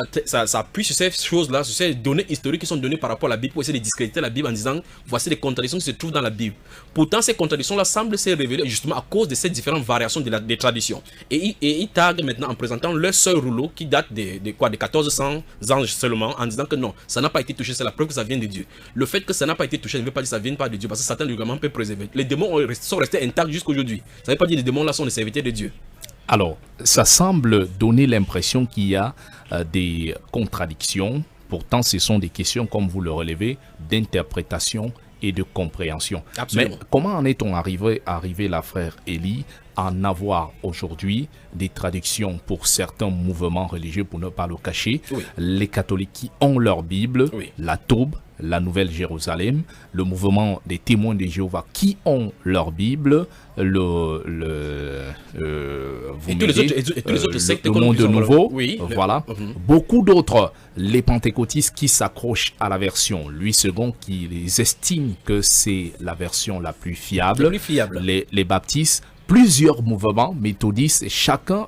Speaker 8: appuie sur ces choses-là, sur ces données historiques qui sont données par rapport à la Bible pour essayer de discréditer la Bible en disant voici les contradictions qui se trouvent dans la Bible. Pourtant, ces contradictions-là semblent se révéler justement à cause de ces différentes variations des traditions. Et ils taguent maintenant en présentant leur seul rouleau qui date de 1400 ans seulement en disant que non, ça n'a pas été touché, c'est la preuve que ça vient de Dieu. Le fait que ça n'a pas été touché ne veut pas dire que ça vient pas de Dieu parce que Satan également peut préserver. Les démons sont restés intacts jusqu'à aujourd'hui. Ça ne veut pas dire que les démons là sont les serviteurs de Dieu.
Speaker 6: Alors, ça semble donner l'impression qu'il y a des contradictions. Pourtant, ce sont des questions, comme vous le relevez, d'interprétation et de compréhension.
Speaker 8: Absolument.
Speaker 6: Mais comment en est-on arrivé là, frère Élie, à en avoir aujourd'hui des traductions pour certains mouvements religieux, pour ne pas le cacher, les catholiques qui ont leur Bible, la Taube, la Nouvelle Jérusalem, le mouvement des témoins de Jéhovah qui ont leur Bible, le Monde Nouveau, voilà. Beaucoup d'autres, les pentecôtistes qui s'accrochent à la version Louis II, qui les estiment que c'est la version la plus fiable, les baptistes, plusieurs mouvements méthodistes, chacun,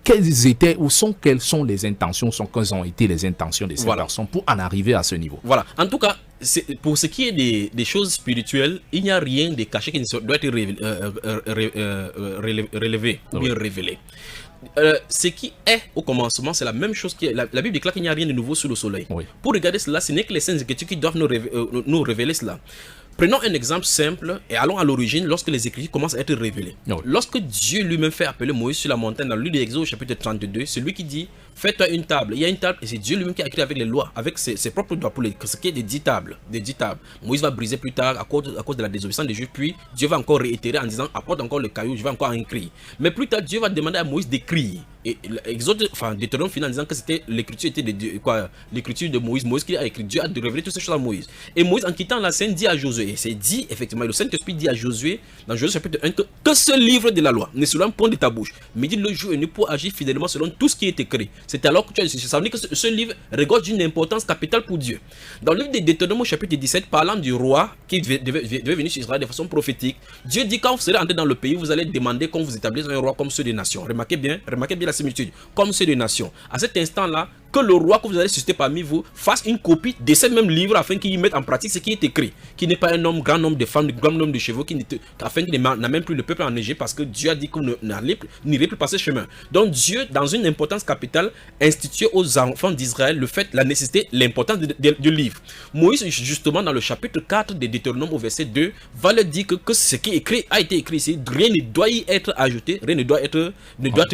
Speaker 6: quelles sont les intentions, quelles ont été les intentions de ces personnes pour en arriver à ce niveau.
Speaker 8: Voilà, en tout cas, pour ce qui est des choses spirituelles, il n'y a rien de caché qui doit être relevé ou bien révélé. ce qui est au commencement, c'est la même chose que la Bible déclare qu'il n'y a rien de nouveau sous le soleil.
Speaker 6: Oui.
Speaker 8: Pour regarder cela, ce n'est que les Saintes Écritures qui doivent nous révéler cela. Prenons un exemple simple et allons à l'origine lorsque les Écritures commencent à être révélées.
Speaker 6: Oui.
Speaker 8: Lorsque Dieu lui-même fait appeler Moïse sur la montagne dans le livre d'Exode chapitre 32, c'est lui qui dit fais-toi une table. Il y a une table et c'est Dieu lui-même qui a écrit avec les lois, avec ses propres doigts pour ce qui est des 10 tables. Moïse va briser plus tard à cause de la désobéissance des Juifs, puis Dieu va encore réitérer en disant apporte encore le caillou, je vais encore en écrire. Mais plus tard, Dieu va demander à Moïse d'écrire. Et Deutéronome finit en disant que c'était l'écriture de Moïse. Moïse qui a écrit. Dieu a révélé toutes ces choses à Moïse. Et Moïse, en quittant la scène, dit à Josué, et c'est dit effectivement, le Saint-Esprit dit à Josué, dans Josué chapitre 1, que ce livre de la loi ne s'éloigne point de ta bouche, mais dit le jour et nuit pour agir fidèlement selon tout ce qui est écrit. C'est alors que ça veut dire que ce livre regorge d'une importance capitale pour Dieu. Dans le livre de Deutéronome chapitre 17, parlant du roi qui devait venir sur Israël de façon prophétique, Dieu dit quand vous serez entré dans le pays, vous allez demander qu'on vous établisse un roi comme ceux des nations. Remarquez bien la similitude, comme ceux des nations. À cet instant-là, que le roi que vous allez susciter parmi vous fasse une copie de ce même livre afin qu'il y mette en pratique ce qui est écrit. Qui n'est pas un homme, grand nombre de femmes, grand nombre de chevaux, afin qu'il n'amène plus le peuple en Égypte parce que Dieu a dit qu'on n'irait plus passer chemin. Donc Dieu, dans une importance capitale, institue aux enfants d'Israël la nécessité, l'importance du livre. Moïse, justement, dans le chapitre 4 de Deutéronome au verset 2, va leur dire que ce qui est écrit a été écrit ici. Rien ne doit y être ajouté, rien ne doit être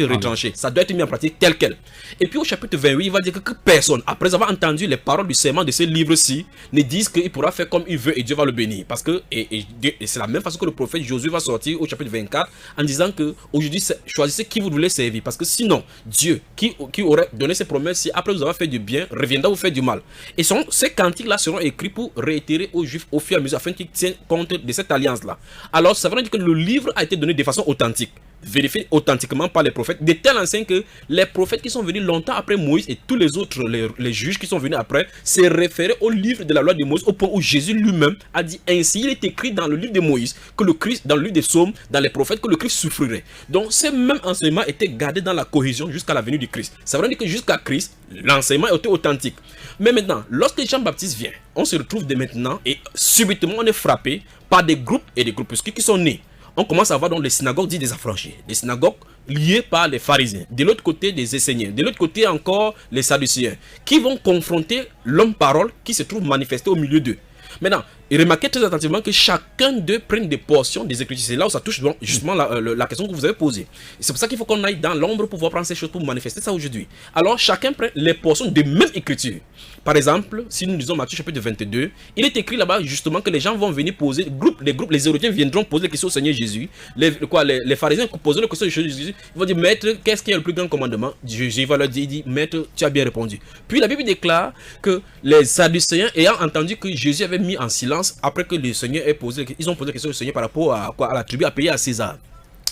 Speaker 8: retranché. Ça doit être mis en pratique tel quel. Et puis au chapitre 28, il va dire que personne, après avoir entendu les paroles du serment de ce livre-ci, ne dise qu'il pourra faire comme il veut et Dieu va le bénir. Parce que, et c'est la même façon que le prophète Josué va sortir au chapitre 24 en disant que aujourd'hui, choisissez qui vous voulez servir. Parce que sinon, Dieu, qui aurait donné ses promesses, après vous avoir fait du bien, reviendra vous faire du mal. Et ces cantiques-là seront écrits pour réitérer aux Juifs au fur et à mesure afin qu'ils tiennent compte de cette alliance-là. Alors, ça veut dire que le livre a été donné de façon authentique, vérifié authentiquement par les prophètes, de telle enseigne que les prophètes qui sont venus longtemps après Moïse et tous les autres, les juges qui sont venus après, s'est référé au livre de la loi de Moïse, au point où Jésus lui-même a dit ainsi, il est écrit dans le livre de Moïse, que le Christ, dans le livre des psaumes, dans les prophètes, que le Christ souffrirait. Donc, ce même enseignement était gardé dans la cohésion jusqu'à la venue du Christ. Ça veut dire que jusqu'à Christ, l'enseignement était authentique. Mais maintenant, lorsque Jean-Baptiste vient, on se retrouve dès maintenant et subitement on est frappé par des groupes et des groupuscules qui sont nés. On commence à voir donc les synagogues dites des affranchis, des synagogues liées par les pharisiens, de l'autre côté des esséniens, de l'autre côté encore les sadducéens, qui vont confronter l'homme-parole qui se trouve manifesté au milieu d'eux. Maintenant, remarquez très attentivement que chacun d'eux prenne des portions des Écritures. C'est là où ça touche justement la question que vous avez posée. C'est pour ça qu'il faut qu'on aille dans l'ombre pour pouvoir prendre ces choses pour manifester ça aujourd'hui. Alors, chacun prend les portions de même Écriture. Par exemple, si nous lisons Matthieu chapitre 22, il est écrit là-bas justement que les gens vont venir poser, les Hérodiens viendront poser des questions au Seigneur Jésus. Les pharisiens poseront les questions au Seigneur Jésus. Ils vont dire, Maître, qu'est-ce qui est le plus grand commandement? Jésus va leur dire, il dit, Maître, tu as bien répondu. Puis la Bible déclare que les Sadducéens, ayant entendu que Jésus avait mis en silence, après que le Seigneur ait posé, ils ont posé la question au Seigneur par rapport à la tribu à payer à César.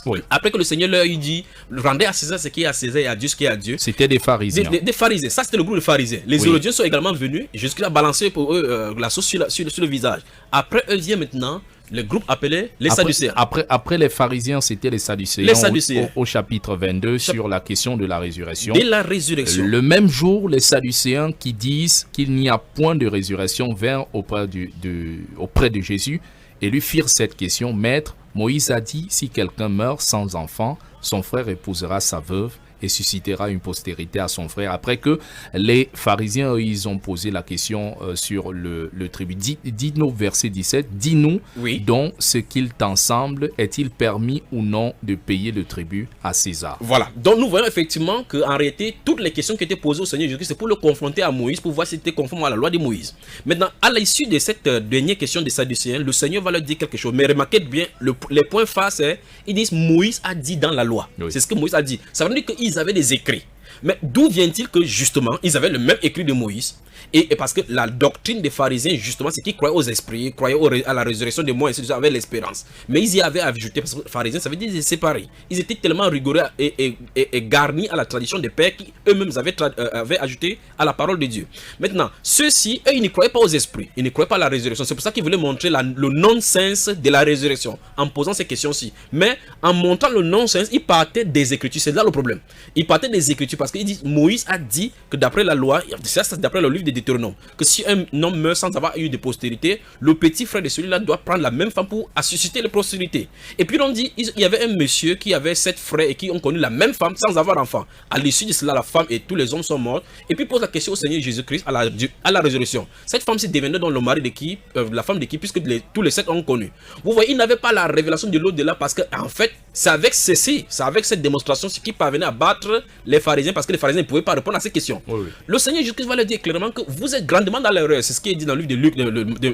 Speaker 8: Oui. Après que le Seigneur leur a dit, rendez à César ce qui est à César et à Dieu ce qui est à Dieu.
Speaker 6: C'était des pharisiens.
Speaker 8: Des pharisiens. Ça, c'était le groupe de pharisiens. Les Hérodiens sont également venus jusqu'à balancer pour eux la sauce sur le visage. Après eux vient maintenant le groupe appelé les Sadducéens.
Speaker 6: Après les pharisiens, c'était les Sadducéens.
Speaker 8: Les Sadducéens.
Speaker 6: Au chapitre 22 sur la question de la résurrection.
Speaker 8: Dès la résurrection.
Speaker 6: Le même jour, les Sadducéens qui disent qu'il n'y a point de résurrection vinrent auprès de Jésus et lui firent cette question. Maître, Moïse a dit, si quelqu'un meurt sans enfant, son frère épousera sa veuve et suscitera une postérité à son frère. Après que les pharisiens, eux, ils ont posé la question sur le tribut. Dis-nous, verset 17, dis-nous donc ce qu'il t'en semble, est-il permis ou non de payer le tribut à César?
Speaker 8: Voilà, donc nous voyons effectivement qu'en réalité, toutes les questions qui étaient posées au Seigneur Jésus, c'est pour le confronter à Moïse, pour voir si c'était conforme à la loi de Moïse. Maintenant, à l'issue de cette dernière question des Sadducéens, le Seigneur va leur dire quelque chose. Mais remarquez bien, les points phares, c'est, ils disent, Moïse a dit dans la loi. Oui. C'est ce que Moïse a dit. Ça veut dire qu'ils avaient des écrits. Mais d'où vient-il que justement ils avaient le même écrit de Moïse et parce que la doctrine des pharisiens justement c'est qu'ils croyaient aux esprits, croyaient à la résurrection des morts et ils avaient l'espérance. Mais ils y avaient ajouté, parce que les pharisiens ça veut dire séparés. Ils étaient tellement rigoureux et garnis à la tradition des pères qui eux-mêmes avaient ajouté à la parole de Dieu. Maintenant, ceux-ci, eux ils ne croyaient pas aux esprits, ils ne croyaient pas à la résurrection. C'est pour ça qu'ils voulaient montrer le non-sens de la résurrection en posant ces questions-ci. Mais en montrant le non-sens, ils partaient des Écritures. C'est là le problème. Ils partaient des Écritures parce qu'il dit, Moïse a dit que d'après la loi, ça c'est d'après le livre de Deutéronome, que si un homme meurt sans avoir eu de postérité, le petit frère de celui-là doit prendre la même femme pour susciter la postérité. Et puis on dit, il y avait un monsieur qui avait 7 frères et qui ont connu la même femme sans avoir d'enfant. À l'issue de cela, la femme et tous les hommes sont morts. Et puis pose la question au Seigneur Jésus-Christ à la résurrection. Cette femme s'est devenue dans le mari de qui, la femme de qui, puisque tous les 7 ont connu. Vous voyez, il n'avait pas la révélation de l'au-delà parce que en fait, c'est avec ceci, c'est avec cette démonstration qui parvenait à battre les pharisiens parce que les pharisiens ne pouvaient pas répondre à ces questions. Oui. Le Seigneur Jésus-Christ va leur dire clairement que vous êtes grandement dans l'erreur. C'est ce qui est dit dans le livre de Luc,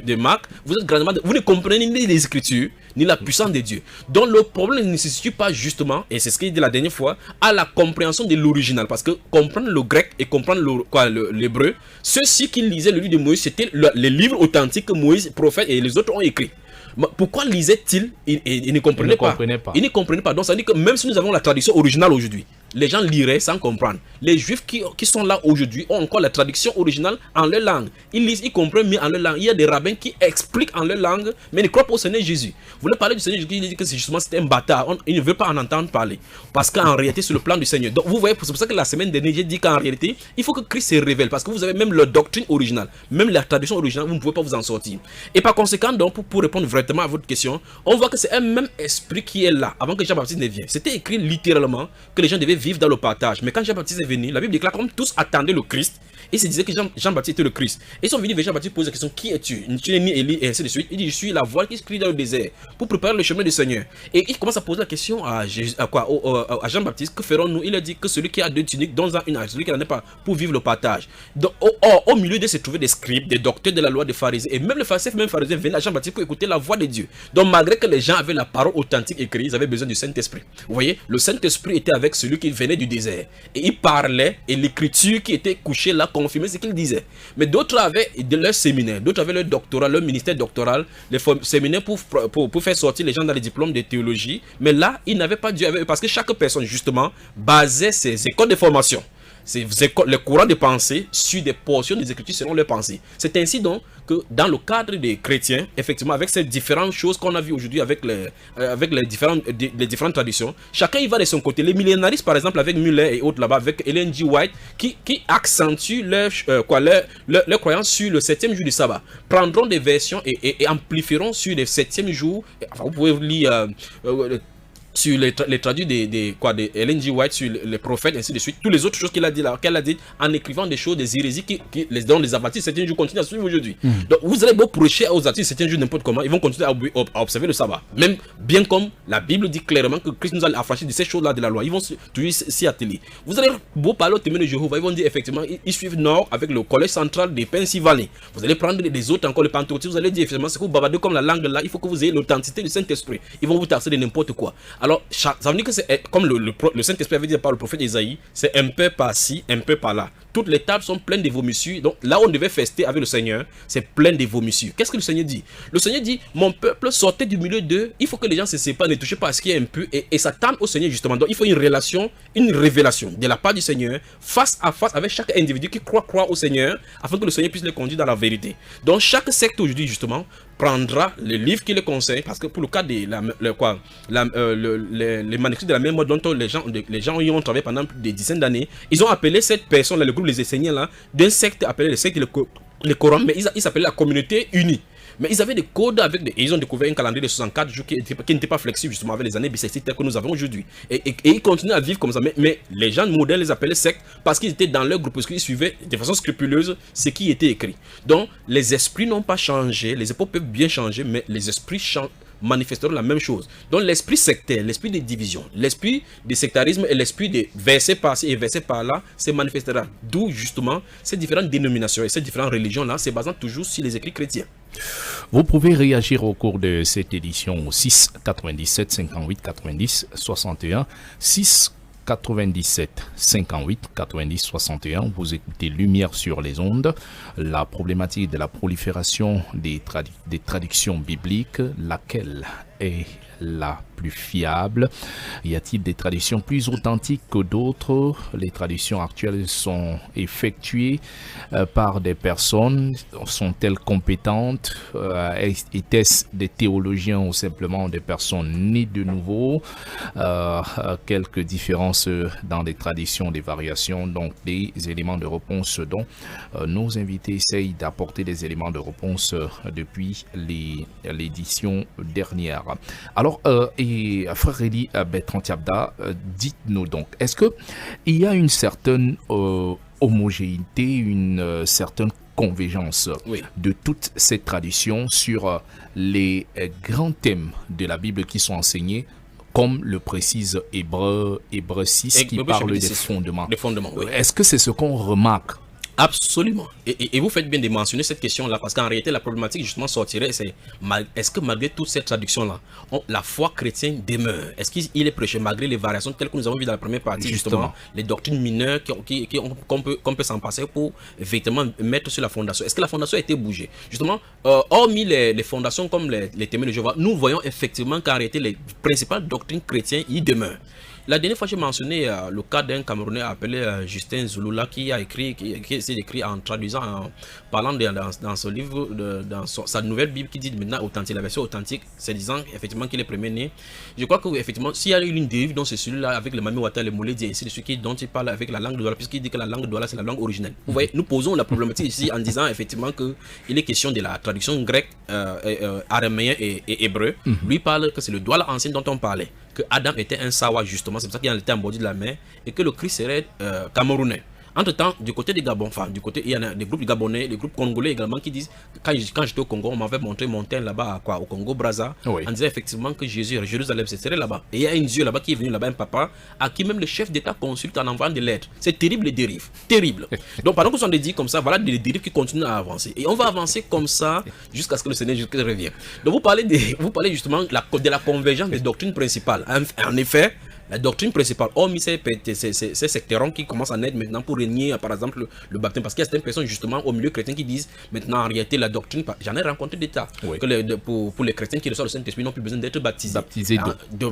Speaker 8: de Marc. Vous êtes grandement, vous ne comprenez ni les Écritures ni la puissance de Dieu. Donc le problème ne se situe pas justement, et c'est ce qu'il dit la dernière fois, à la compréhension de l'original, parce que comprendre le grec et comprendre l'hébreu, ceux-ci qui lisaient le livre de Moïse, c'était les livres authentiques que Moïse, prophète et les autres ont écrits. Pourquoi lisaient-ils? Ils ne comprenaient pas. Ils ne comprenaient pas. Donc ça veut dire que même si nous avons la traduction originale aujourd'hui, les gens liraient sans comprendre. Les juifs qui sont là aujourd'hui ont encore la traduction originale en leur langue. Ils lisent, ils comprennent mieux en leur langue. Il y a des rabbins qui expliquent en leur langue, mais ne croient pas au Seigneur Jésus. Vous voulez parler du Seigneur Jésus, il dit que justement c'était un bâtard. Il ne veut pas en entendre parler. Parce qu'en réalité, c'est le plan du Seigneur. Donc vous voyez, c'est pour ça que la semaine dernière, j'ai dit qu'en réalité, il faut que Christ se révèle. Parce que vous avez même leur doctrine originale, même la traduction originale, vous ne pouvez pas vous en sortir. Et par conséquent, donc, pour répondre vraiment à votre question, on voit que c'est un même esprit qui est là, avant que Jean-Baptiste ne vienne. C'était écrit littéralement que les gens devaient vivre dans le partage. Mais quand Jean-Baptiste est venu, la Bible déclare comme tous attendaient le Christ, et se disait que Jean-Baptiste était le Christ. Et ils sont venus vers Jean-Baptiste poser la question, qui es-tu? Tu n'es ni Élie, et ainsi de suite. Il dit, je suis la voix qui se crie dans le désert pour préparer le chemin du Seigneur. Et il commence à poser la question à Jean-Baptiste, que ferons-nous? Il a dit que celui qui a 2 tuniques, donne-en une à celui qui n'en a pas, pour vivre le partage. Donc, au milieu de se trouver des scribes, des docteurs de la loi, des pharisiens, et même les pharisiens venaient à Jean-Baptiste pour écouter la voix de Dieu. Donc malgré que les gens avaient la parole authentique écrite, ils avaient besoin du Saint-Esprit. Vous voyez, le Saint-Esprit était avec celui qui venait du désert. Et il parlait, et l'écriture qui était couchée là confirmait ce qu'il disait. Mais d'autres avaient leur séminaire, d'autres avaient leur doctorat, leur ministère doctoral, les séminaires pour faire sortir les gens dans les diplômes de théologie. Mais là, ils n'avaient pas Dieu avec eux, parce que chaque personne justement basait ses écoles de formation, les courants de pensée sur des portions des Écritures selon leurs pensées. C'est ainsi donc que dans le cadre des chrétiens, effectivement, avec ces différentes choses qu'on a vues aujourd'hui avec les différentes traditions, chacun y va de son côté. Les millénaristes, par exemple, avec Muller et autres là-bas, avec Ellen G. White, qui accentuent leur croyance sur le 7e jour du sabbat, prendront des versions et amplifieront sur le 7e jour. Enfin, vous pouvez lire sur les traduits de Ellen G. White, sur les prophètes, ainsi de suite, toutes les autres choses qu'elle a dit en écrivant des choses, des hérésies dont les adventistes du 7e jour continuent à suivre aujourd'hui. Donc vous allez beau prêcher aux adventistes du 7e jour n'importe comment, ils vont continuer à observer le sabbat. Même bien comme la Bible dit clairement que Christ nous a affranchis de ces choses-là de la loi, ils vont toujours s'y atteler. Vous allez beau parler aux témoins de Jéhovah, ils vont dire effectivement, ils suivent Nord avec le collège central de Pennsylvanie. Vous allez prendre des autres encore, les pentecôtistes, vous allez dire effectivement, c'est que vous bavardez comme la langue là, il faut que vous ayez l'authenticité du Saint-Esprit. Ils vont vous tasser de n'importe quoi. Alors, ça veut dire que c'est comme le Saint-Esprit avait dit par le prophète Isaïe, c'est un peu par-ci, un peu par-là. Toutes les tables sont pleines de vomissures. Donc là où on devait fester avec le Seigneur, c'est plein de vomissures. Qu'est-ce que le Seigneur dit? Le Seigneur dit, mon peuple sortez du milieu d'eux. Il faut que les gens se séparent, ne touchez pas à ce qui est impur et s'attendent au Seigneur justement. Donc il faut une révélation de la part du Seigneur face à face avec chaque individu qui croit au Seigneur, afin que le Seigneur puisse les conduire dans la vérité. Donc chaque secte aujourd'hui justement prendra le livre qui le conseille, parce que pour le cas de les manuscrits de la même mode dont les gens y ont travaillé pendant plus de dizaines d'années, ils ont appelé cette personne-là, le groupe les enseignants là, d'un secte appelé le secte le Coran, mais ils s'appelaient la communauté unie. Mais ils avaient des codes et ils ont découvert un calendrier de 64 jours qui n'était pas flexible justement avec les années bissextiles que nous avons aujourd'hui. Et ils continuent à vivre comme ça. Mais les gens modernes les appelaient sectes parce qu'ils étaient dans leur groupe, parce qu'ils suivaient de façon scrupuleuse ce qui était écrit. Donc les esprits n'ont pas changé, les époques peuvent bien changer, mais les esprits manifesteront la même chose. Donc l'esprit sectaire, l'esprit de division, l'esprit de sectarisme et l'esprit de verser par-ci et verser par-là se manifestera. D'où justement ces différentes dénominations et ces différentes religions-là se basant toujours sur les écrits chrétiens.
Speaker 6: Vous pouvez réagir au cours de cette édition au 6 97 58 90 61 6 97 58 90 61. Vous écoutez Lumière sur les ondes. La problématique de la prolifération des traductions bibliques, laquelle est la plus fiable? Y a-t-il des traditions plus authentiques que d'autres? Les traditions actuelles sont effectuées par des personnes. Sont-elles compétentes? Était-ce des théologiens ou simplement des personnes nées de nouveau? Quelques différences dans les traditions, des variations, donc des éléments de réponse dont nos invités essayent d'apporter des éléments de réponse depuis l'édition dernière. Alors, et frère Eli Bertrand Tiabda, dites-nous donc, est-ce que il y a une certaine homogénéité, une certaine convergence de toutes ces traditions sur les grands thèmes de la Bible qui sont enseignés, comme le précise Hébreux 6 qui parle des fondements.
Speaker 8: Oui.
Speaker 6: Est-ce que c'est ce qu'on remarque?
Speaker 8: Absolument. Et vous faites bien de mentionner cette question-là, parce qu'en réalité, la problématique justement sortirait, c'est est-ce que malgré toutes ces traductions-là, la foi chrétienne demeure? Est-ce qu'il est prêché malgré les variations telles que nous avons vues dans la première partie, justement les doctrines mineures qu'on peut s'en passer pour effectivement mettre sur la fondation? Est-ce que la fondation a été bougée? Justement, hormis les fondations comme les témoins de Jéhovah, nous voyons effectivement qu'en réalité, les principales doctrines chrétiennes y demeurent. La dernière fois, j'ai mentionné le cas d'un Camerounais appelé Justin Zulula qui a essayé d'écrire en traduisant, en parlant dans son livre, dans sa nouvelle Bible qui dit maintenant authentique, la version authentique, c'est disant effectivement qu'il est premier-né. Je crois qu'effectivement, s'il y a eu une dérive dans ce celui-là avec le Mami Wata, le Moulé, ainsi de suite, dont il parle avec la langue de Douala, puisqu'il dit que la langue de Douala, c'est la langue originelle. Vous voyez, nous posons la problématique ici en disant effectivement qu'il est question de la traduction grecque, araméen et hébreu. Lui parle que c'est le Douala ancien dont on parlait, que Adam était un Sawa justement, c'est pour ça qu'il était embordi de la mer, et que le Christ serait camerounais. Entre-temps, du côté des Gabon, enfin, du côté, il y en a des groupes gabonais, des groupes congolais également qui disent, quand j'étais au Congo, on m'avait montré une montagne là-bas, au Congo, Brazza, on disait effectivement que Jésus, Jérusalem, serait là-bas. Et il y a un Dieu là-bas qui est venu là-bas, un papa, à qui même le chef d'État consulte en envoyant des lettres. C'est terrible les dérives, terrible. Donc pendant qu'on s'en est dit comme ça, voilà des dérives qui continuent à avancer. Et on va avancer comme ça jusqu'à ce que le Seigneur revienne. Donc vous parlez justement de la convergence des doctrines principales. En effet, la doctrine principale, hormis ces secteurs qui commencent à naître maintenant pour régner, par exemple, le baptême, parce qu'il y a certaines personnes justement au milieu chrétien qui disent maintenant en réalité la doctrine, j'en ai rencontré des tas, que pour les chrétiens qui reçoivent le Saint-Esprit, ils n'ont plus besoin d'être baptisés.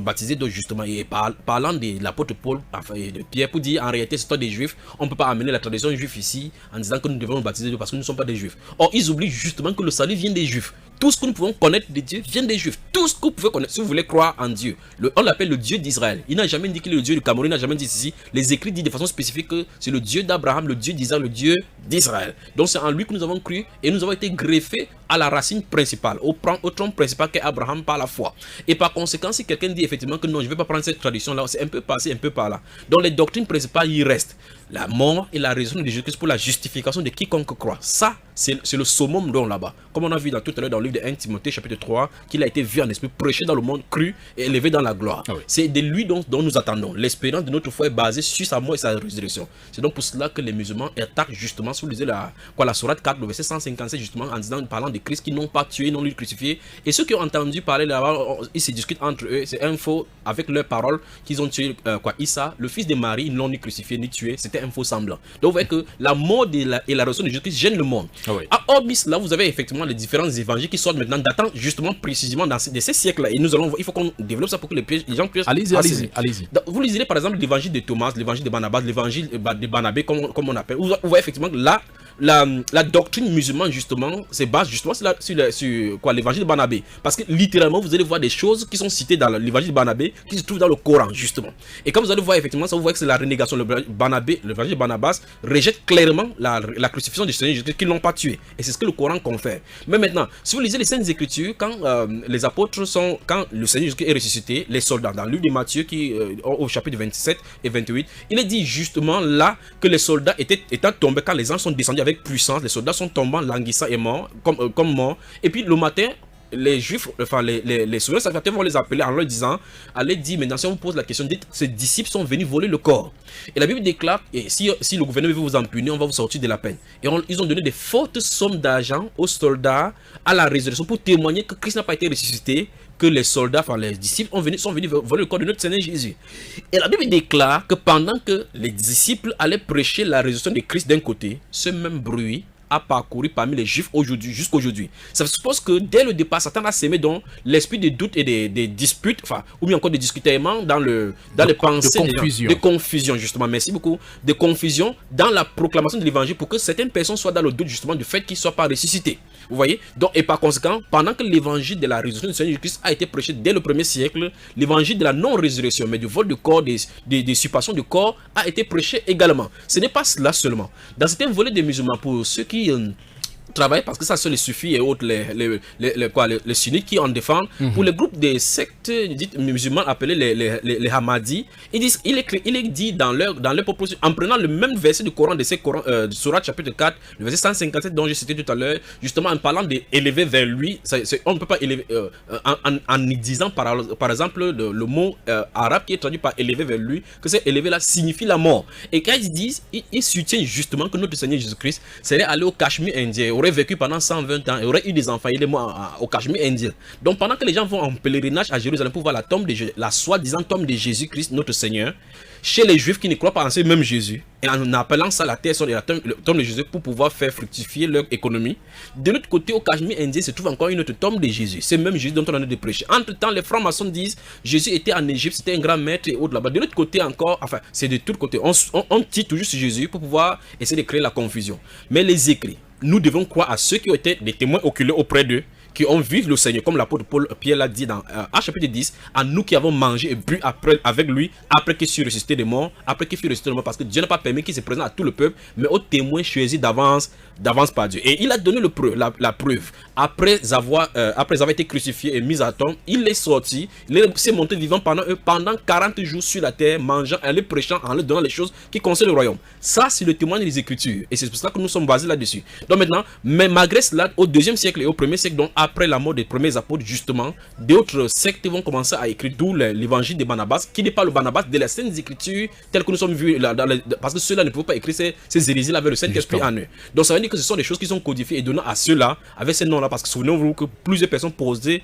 Speaker 8: Baptisés d'eau justement, et parlant de l'apôtre Paul, enfin, de Pierre, pour dire en réalité c'est toi des juifs, on ne peut pas amener la tradition juive ici en disant que nous devons nous baptiser d'eau parce que nous ne sommes pas des juifs. Or, ils oublient justement que le salut vient des juifs. Tout ce que nous pouvons connaître de Dieu vient des Juifs. Tout ce que vous pouvez connaître, si vous voulez croire en Dieu, on l'appelle le Dieu d'Israël. Il n'a jamais dit qu'il est le Dieu du Cameroun, il n'a jamais dit ceci. Les écrits disent de façon spécifique que c'est le Dieu d'Abraham, le Dieu d'Isaac, le Dieu d'Israël. Donc c'est en lui que nous avons cru et nous avons été greffés à la racine principale, au tronc principal qu'est Abraham par la foi. Et par conséquent, si quelqu'un dit effectivement que non, je ne vais pas prendre cette tradition-là, c'est un peu passé, un peu par là. Donc les doctrines principales, il reste la mort et la résurrection de Jésus-Christ pour la justification de quiconque croit. Ça, c'est le summum dont là-bas. Comme on a vu tout à l'heure dans le livre de 1 Timothée chapitre 3, qu'il a été vu en esprit, prêché dans le monde, cru et élevé dans la gloire. C'est de lui dont nous attendons. L'espérance de notre foi est basée sur sa mort et sa résurrection. C'est donc pour cela que les musulmans attaquent justement, si vous lisez la Sourate 4, le verset 157, justement, en parlant de Christ qui n'ont pas tué, non lui crucifié. Et ceux qui ont entendu parler là-bas, ils se discutent entre eux, c'est un faux, avec leurs paroles, qu'ils ont tué Issa, le fils de Marie, ils ne l'ont ni crucifié ni tué, c'était un faux semblant. Donc vous voyez que la mort et la résurrection de Jésus-Christ gênent le monde. À Orbis, là, vous avez effectivement les différents évangiles qui sortent maintenant, datant justement précisément de ces siècles-là. Et il faut qu'on développe ça pour que les gens puissent.
Speaker 6: Allez-y.
Speaker 8: Vous lisez par exemple l'évangile de Thomas, l'évangile de Barnabas, l'évangile de Barnabé, comme on appelle. Vous voyez effectivement que là, la doctrine musulmane justement se base justement sur l'évangile de Barnabé, parce que littéralement vous allez voir des choses qui sont citées dans l'évangile de Barnabé qui se trouvent dans le Coran justement. Et comme vous allez voir effectivement ça, vous voyez que c'est la renégation. L'évangile de Barnabas rejette clairement la crucifixion du Seigneur Jésus-Christ, qu'ils n'ont pas tué, et c'est ce que le Coran confère. Mais maintenant, si vous lisez les Saintes Écritures, quand les apôtres quand le Seigneur Jésus-Christ est ressuscité, les soldats dans le livre de Matthieu au chapitre 27 et 28, il est dit justement là que les soldats étant tombés, quand les anges sont descendus avec puissance, les soldats sont tombés languissants et morts, comme morts. Et puis le matin, les juifs, enfin les souverains sacrificateurs vont les appeler en leur disant, allez dire maintenant, si on vous pose la question, dites, ces disciples sont venus voler le corps. Et la Bible déclare, et si le gouvernement veut vous en punir, on va vous sortir de la peine. Et ils ont donné des fortes sommes d'argent aux soldats à la résurrection pour témoigner que Christ n'a pas été ressuscité, que les soldats, enfin les disciples sont venus voler le corps de notre Seigneur Jésus. Et la Bible déclare que pendant que les disciples allaient prêcher la résurrection de Christ d'un côté, ce même bruit a parcouru parmi les Juifs aujourd'hui, jusqu'aujourd'hui. Ça suppose que dès le départ, Satan a sémé dans l'esprit des doutes et des disputes, enfin, ou bien encore des discutements dans les pensées, de confusion, justement. Merci beaucoup. De confusion dans la proclamation de l'évangile pour que certaines personnes soient dans le doute, justement, du fait qu'ils ne soient pas ressuscités. Vous voyez? Donc, et par conséquent, pendant que l'évangile de la résurrection du Seigneur Jésus-Christ a été prêché dès le 1er siècle, l'évangile de la non-résurrection, mais du vol de corps, des usurpations de corps, a été prêché également. Ce n'est pas cela seulement. Dans certains volets des musulmans, pour ceux qui travaillent, parce que ça c'est les soufis et autres, les sunnites qui en défendent, pour les groupes des sectes dites musulmanes appelés les Hamadis, il est dit dans leur proposition, en prenant le même verset du Coran, de ces Coran, Surat chapitre 4, le verset 157 dont j'ai cité tout à l'heure, justement en parlant d'élever vers lui, on ne peut pas élever, en y disant par exemple le mot arabe qui est traduit par élever vers lui, que c'est élever là signifie la mort. Et quand ils disent, ils soutiennent justement que notre Seigneur Jésus-Christ serait allé au Cachemire indien, aurait vécu pendant 120 ans, il aurait eu des enfants, il est mort au Cachemire indien. Donc pendant que les gens vont en pèlerinage à Jérusalem pour voir la soi-disant tombe de Jésus-Christ, notre Seigneur, chez les Juifs qui ne croient pas en ce même Jésus, et en appelant ça la terre sur la tombe de Jésus pour pouvoir faire fructifier leur économie, de l'autre côté au Cachemire indien se trouve encore une autre tombe de Jésus, c'est même Jésus dont on a de prêcher. Entre temps, les francs-maçons disent Jésus était en Égypte, c'était un grand maître et autres là-bas. De l'autre côté encore, enfin c'est de tous côtés, on tire toujours sur Jésus pour pouvoir essayer de créer la confusion. Mais les écrits, nous devons croire à ceux qui ont été des témoins oculaires auprès d'eux, qui ont vu le Seigneur, comme l'apôtre Pierre l'a dit dans Actes chapitre 10, à nous qui avons mangé et bu avec lui, après qu'il fut ressuscité des morts, parce que Dieu n'a pas permis qu'il se présente à tout le peuple, mais aux témoins choisis d'avance par Dieu. Et il a donné la preuve. Après avoir été crucifié et mis à tombe, il est sorti, il s'est monté vivant pendant 40 jours sur la terre, mangeant, en les prêchant, en leur donnant les choses qui concernent le royaume. Ça, c'est le témoignage des Écritures. Et c'est pour ça que nous sommes basés là-dessus. Donc maintenant, mais malgré cela, au 2e siècle et au 1er siècle, donc après la mort des premiers apôtres, justement, d'autres sectes vont commencer à écrire, d'où l'évangile de Barnabas, qui n'est pas le Barnabas de la Sainte Écriture, tel que nous sommes vus, parce que ceux-là ne pouvaient pas écrire ces hérésies-là avec le Saint-Esprit en eux. Donc ça veut dire que ce sont des choses qui sont codifiées et données à ceux-là, avec ces noms-là, parce que souvenez-vous que plusieurs personnes portaient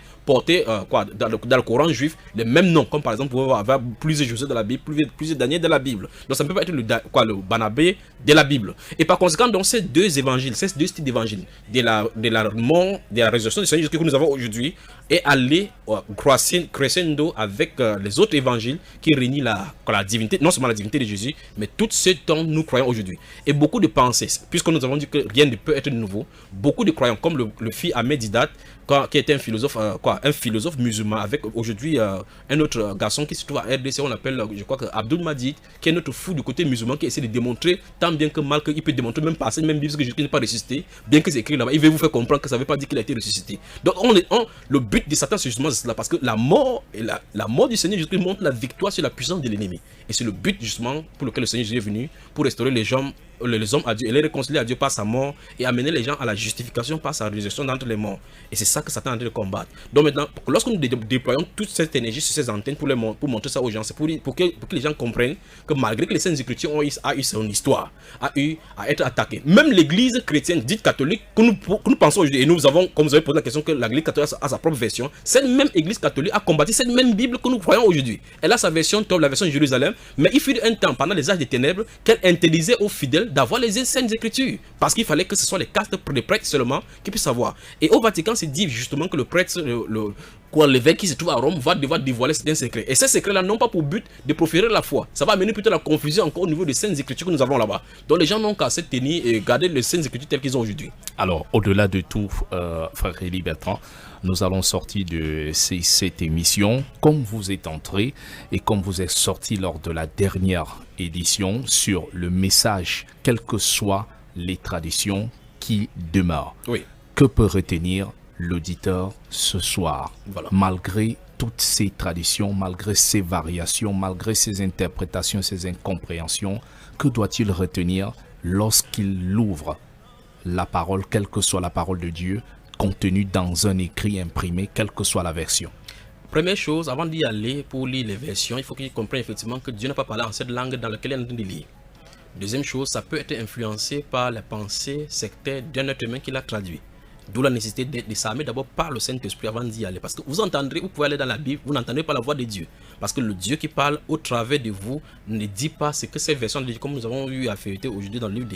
Speaker 8: dans le Coran juif les mêmes noms, comme par exemple, vous pouvez avoir plusieurs Joseph dans la Bible, plusieurs Daniel dans la Bible. Donc ça ne peut pas être le Barnabé de la Bible. Et par conséquent, dans ces deux évangiles, ces deux styles d'évangile, de la mort, de la résurrection du Seigneur que nous avons aujourd'hui, et aller crescendo avec les autres évangiles qui réunissent la divinité, non seulement la divinité de Jésus, mais tout ce dont nous croyons aujourd'hui. Et beaucoup de pensées, puisque nous avons dit que rien ne peut être nouveau, beaucoup de croyants, comme le fit Ahmed Didat, qui était un philosophe musulman, avec aujourd'hui un autre garçon qui se trouve à RDC, on l'appelle, je crois que Abdul Majid, qui est notre fou du côté musulman, qui essaie de démontrer tant bien que mal qu'il peut démontrer même par cette même Bible que Jésus n'est pas ressuscité, bien que c'est écrit là-bas, il veut vous faire comprendre que ça ne veut pas dire qu'il a été ressuscité. Donc le but de Satan c'est justement cela, parce que la mort du Seigneur Jésus montre la victoire sur la puissance de l'ennemi, et c'est le but justement pour lequel le Seigneur Jésus est venu, pour restaurer les hommes à Dieu et les réconcilier à Dieu par sa mort, et amener les gens à la justification par sa résurrection d'entre les morts. Et c'est ça que Satan est en train de combattre. Donc maintenant, lorsque nous déployons toute cette énergie sur ces antennes pour montrer ça aux gens, c'est pour que les gens comprennent que malgré que les Saintes Écritures ont eu son histoire, a eu à être attaquée, même l'église chrétienne dite catholique que nous pensons aujourd'hui, et nous avons, comme vous avez posé la question, que l'église catholique a sa propre version, cette même église catholique a combattu cette même Bible que nous croyons aujourd'hui. Elle a sa version top, la version de Jérusalem, mais il fut un temps, pendant les âges des ténèbres, qu'elle interdisait aux fidèles d'avoir les Saintes Écritures, parce qu'il fallait que ce soit les castes des prêtres seulement qui puissent savoir. Et au Vatican, c'est dit justement que le prêtre, l'évêque qui se trouve à Rome va devoir dévoiler certains secrets. Et ces secrets-là n'ont pas pour but de proférer la foi. Ça va amener plutôt la confusion encore au niveau des Saintes Écritures que nous avons là-bas. Donc les gens n'ont qu'à se tenir et garder les Saintes Écritures telles qu'ils ont aujourd'hui.
Speaker 6: Alors, au-delà de tout, frère Élie Bertrand, nous allons sortir de cette émission comme vous êtes entré et comme vous êtes sorti lors de la dernière édition sur le message, quelles que soient les traditions qui demeurent.
Speaker 8: Oui.
Speaker 6: Que peut retenir l'auditeur ce soir,
Speaker 8: voilà,
Speaker 6: malgré toutes ces traditions, malgré ces variations, malgré ces interprétations, ces incompréhensions? Que doit-il retenir lorsqu'il ouvre la parole, quelle que soit la parole de Dieu, contenue dans un écrit imprimé, quelle que soit la version?
Speaker 8: Première chose, avant d'y aller pour lire les versions, il faut qu'il comprenne effectivement que Dieu n'a pas parlé en cette langue dans laquelle il est en train de lire. Deuxième chose, ça peut être influencé par la pensée sectaire d'un être humain qui l'a traduit. D'où la nécessité de s'armer d'abord par le Saint-Esprit avant d'y aller. Parce que vous pouvez aller dans la Bible, vous n'entendez pas la voix de Dieu. Parce que le Dieu qui parle au travers de vous ne dit pas ce que ces versions disent, comme nous avons eu à feuilleter aujourd'hui dans le livre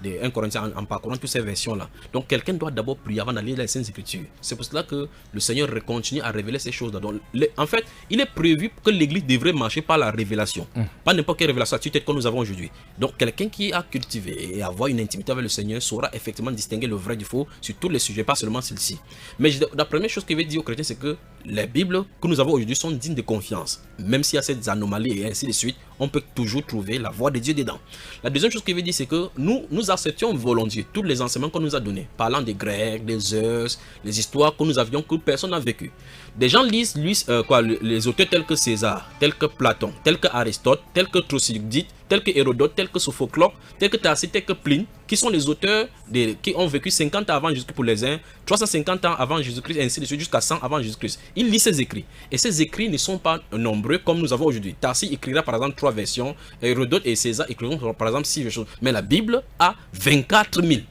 Speaker 8: de 1 Corinthiens en parcourant toutes ces versions-là. Donc quelqu'un doit d'abord prier avant d'aller dans les Saintes Écritures. C'est pour cela que le Seigneur continue à révéler ces choses-là. Donc, en fait, il est prévu que l'Église devrait marcher par la révélation. Pas n'importe quelle révélation à tue-tête comme nous avons aujourd'hui. Donc quelqu'un qui a cultivé et avoir une intimité avec le Seigneur saura effectivement distinguer le vrai du faux sur tous les sujets, pas seulement celle-ci. Mais la première chose qu'il veut dire aux chrétiens, c'est que les Bibles que nous avons aujourd'hui sont dignes de confiance. Même s'il y a ces anomalies et ainsi de suite, on peut toujours trouver la voix de Dieu dedans. La deuxième chose qu'il veut dire, c'est que nous acceptions volontiers tous les enseignements qu'on nous a donnés, parlant des Grecs, des Zeus, les histoires que nous avions que personne n'a vécues. Des gens lisent les auteurs tels que César, tels que Platon, tels que Aristote, tels que Thucydide, tels que Hérodote, tels que Sophocle, tels que Tacite, tels que Pline, qui sont les auteurs qui ont vécu 50 ans avant Jésus-Christ pour les uns, 350 ans avant Jésus-Christ, et ainsi de suite, jusqu'à 100 avant Jésus-Christ. Ils lisent ces écrits. Et ces écrits ne sont pas nombreux comme nous avons aujourd'hui. Tacite écrira par exemple 3 versions, Hérodote et César écriront par exemple 6 versions. Mais la Bible a 24 000.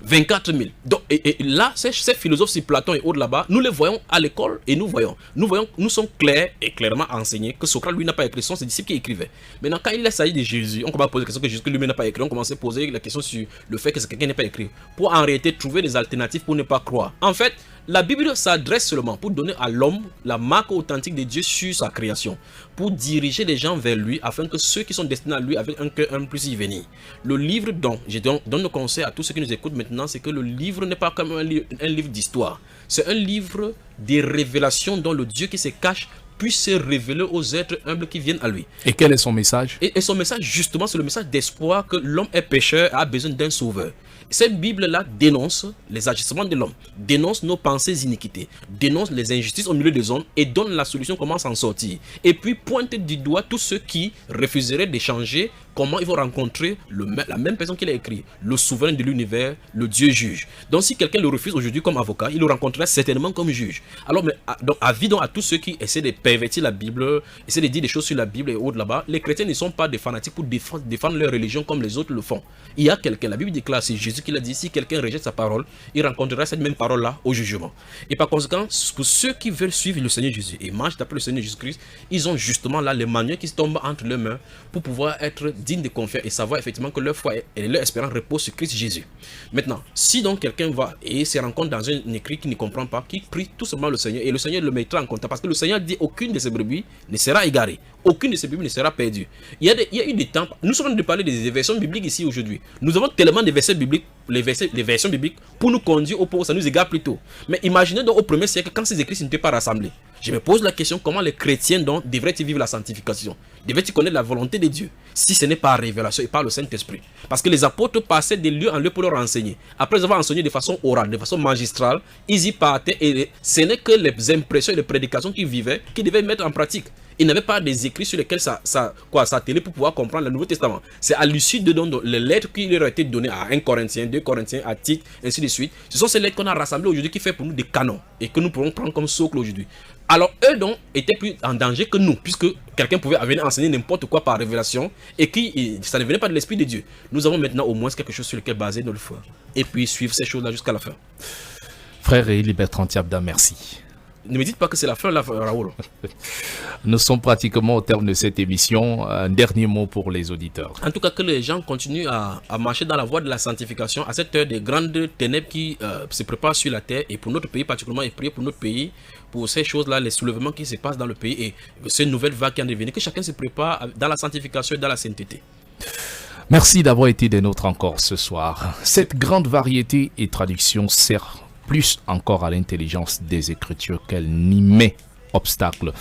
Speaker 8: 24 000. Donc, et là, ces philosophes, si Platon et autres là-bas, nous les voyons à l'école et nous sommes clairs et clairement enseignés que Socrate, lui, n'a pas écrit, ce sont ses disciples qui écrivaient. Maintenant, quand il s'agit de Jésus, on commence à poser la question que Jésus lui n'a pas écrit, on commence à poser la question sur le fait que quelqu'un n'est pas écrit, pour en réalité trouver des alternatives pour ne pas croire. En fait, la Bible s'adresse seulement pour donner à l'homme la marque authentique de Dieu sur sa création, pour diriger les gens vers lui, afin que ceux qui sont destinés à lui avec un cœur puissent y venir. Le livre dont je donne le conseil à tous ceux qui nous écoutent maintenant, c'est que le livre n'est pas comme un livre d'histoire. C'est un livre des révélations dont le Dieu qui se cache puisse se révéler aux êtres humbles qui viennent à lui.
Speaker 6: Et quel est son message?
Speaker 8: Et son message, justement, c'est le message d'espoir que l'homme est pécheur et a besoin d'un sauveur. Cette Bible-là dénonce les agissements de l'homme, dénonce nos pensées iniquités, dénonce les injustices au milieu des hommes et donne la solution comment s'en sortir. Et puis pointe du doigt tous ceux qui refuseraient d'échanger, comment ils vont rencontrer la même personne qui l'a écrit, le souverain de l'univers, le Dieu juge. Donc si quelqu'un le refuse aujourd'hui comme avocat, il le rencontrerait certainement comme juge. Alors, avis donc à tous ceux qui essaient de pervertir la Bible, essaient de dire des choses sur la Bible et autres là-bas, les chrétiens ne sont pas des fanatiques pour défendre leur religion comme les autres le font. Il y a quelqu'un, la Bible déclare, c'est Jésus qui l'a dit, si quelqu'un rejette sa parole, il rencontrera cette même parole-là au jugement. Et par conséquent, pour ceux qui veulent suivre le Seigneur Jésus et marchent d'après le Seigneur Jésus-Christ, ils ont justement là les manuels qui se tombent entre leurs mains pour pouvoir être dignes de confiance et savoir effectivement que leur foi et leur espérance reposent sur Christ Jésus. Maintenant, si donc quelqu'un va et se rencontre dans un écrit qui ne comprend pas, qui prie tout simplement le Seigneur et le Seigneur le mettra en contact, parce que le Seigneur dit aucune de ses brebis ne sera égarée, aucune de ses brebis ne sera perdue. Il y a eu des temps, nous sommes en train de parler des versions bibliques ici aujourd'hui. Nous avons tellement de versets bibliques, les versions bibliques pour nous conduire au pauvre, ça nous égare plutôt. Mais imaginez donc au 1er siècle quand ces écrits n'étaient pas rassemblés. Je me pose la question, comment les chrétiens donc devraient-ils vivre la sanctification? Devraient-ils connaître la volonté de Dieu si ce n'est pas révélation et par le Saint-Esprit? Parce que les apôtres passaient de lieu en lieu pour leur enseigner. Après avoir enseigné de façon orale, de façon magistrale, ils y partaient et ce n'est que les impressions et les prédications qu'ils vivaient qu'ils devaient mettre en pratique. Ils n'avaient pas des écrits sur lesquels s'atteler pour pouvoir comprendre le Nouveau Testament. C'est à l'issue de les lettres qui leur ont été données à 1 Corinthiens, 2 Corinthiens, à Tite, ainsi de suite. Ce sont ces lettres qu'on a rassemblées aujourd'hui qui fait pour nous des canons et que nous pourrons prendre comme socle aujourd'hui. Alors eux donc étaient plus en danger que nous, puisque quelqu'un pouvait venir enseigner n'importe quoi par révélation et ça ne venait pas de l'Esprit de Dieu. Nous avons maintenant au moins quelque chose sur lequel baser notre foi et puis suivre ces choses-là jusqu'à la fin.
Speaker 6: Frère Eli Bertrand Tiabda, merci.
Speaker 8: Ne me dites pas que c'est la fin, là, Raoul.
Speaker 6: Nous sommes pratiquement au terme de cette émission. Un dernier mot pour les auditeurs.
Speaker 8: En tout cas, que les gens continuent à marcher dans la voie de la sanctification à cette heure des grandes ténèbres qui se préparent sur la terre et pour notre pays particulièrement, et prier pour notre pays, pour ces choses-là, les soulèvements qui se passent dans le pays et ces nouvelles vagues qui en deviennent, que chacun se prépare dans la sanctification et dans la sainteté. Merci d'avoir été des nôtres encore ce soir. Cette grande variété et traduction sert plus encore à l'intelligence des Écritures qu'elle n'y met obstacle.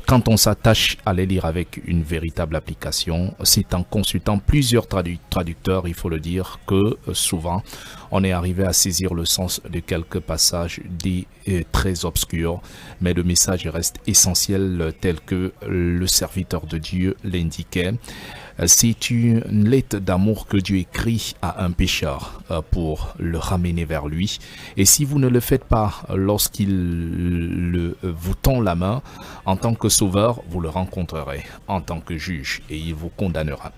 Speaker 8: Quand on s'attache à les lire avec une véritable application, c'est en consultant plusieurs traducteurs, il faut le dire, que souvent on est arrivé à saisir le sens de quelques passages dits très obscurs, mais le message reste essentiel tel que le serviteur de Dieu l'indiquait.
Speaker 6: C'est une lettre d'amour que Dieu écrit à un pécheur pour le ramener vers lui. Et si vous ne le faites pas lorsqu'il vous tend la main, en tant que sauveur, vous le rencontrerez en tant que juge et il vous condamnera.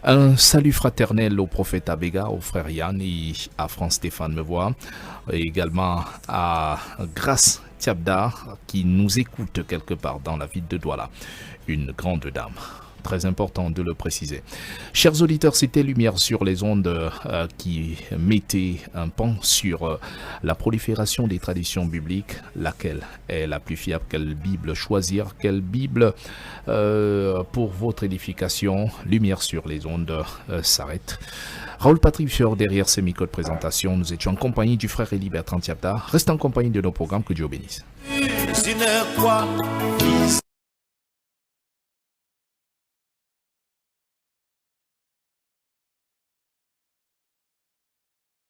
Speaker 6: Un salut fraternel au prophète Abega, au frère Yann et à Franz Stéphane Mevois, et également à Grace Tiabda qui nous écoute quelque part dans la ville de Douala, une grande dame. Très important de le préciser. Chers auditeurs, c'était Lumière sur les ondes qui mettait un pan sur la prolifération des traditions bibliques, laquelle est la plus fiable, quelle Bible choisir, quelle Bible pour votre édification. Lumière sur les ondes s'arrête. Raoul Patrick Fior derrière ces micros de présentation. Nous étions en compagnie du frère Élie Bertrand Tiabda. Restez en compagnie de nos programmes. Que Dieu bénisse.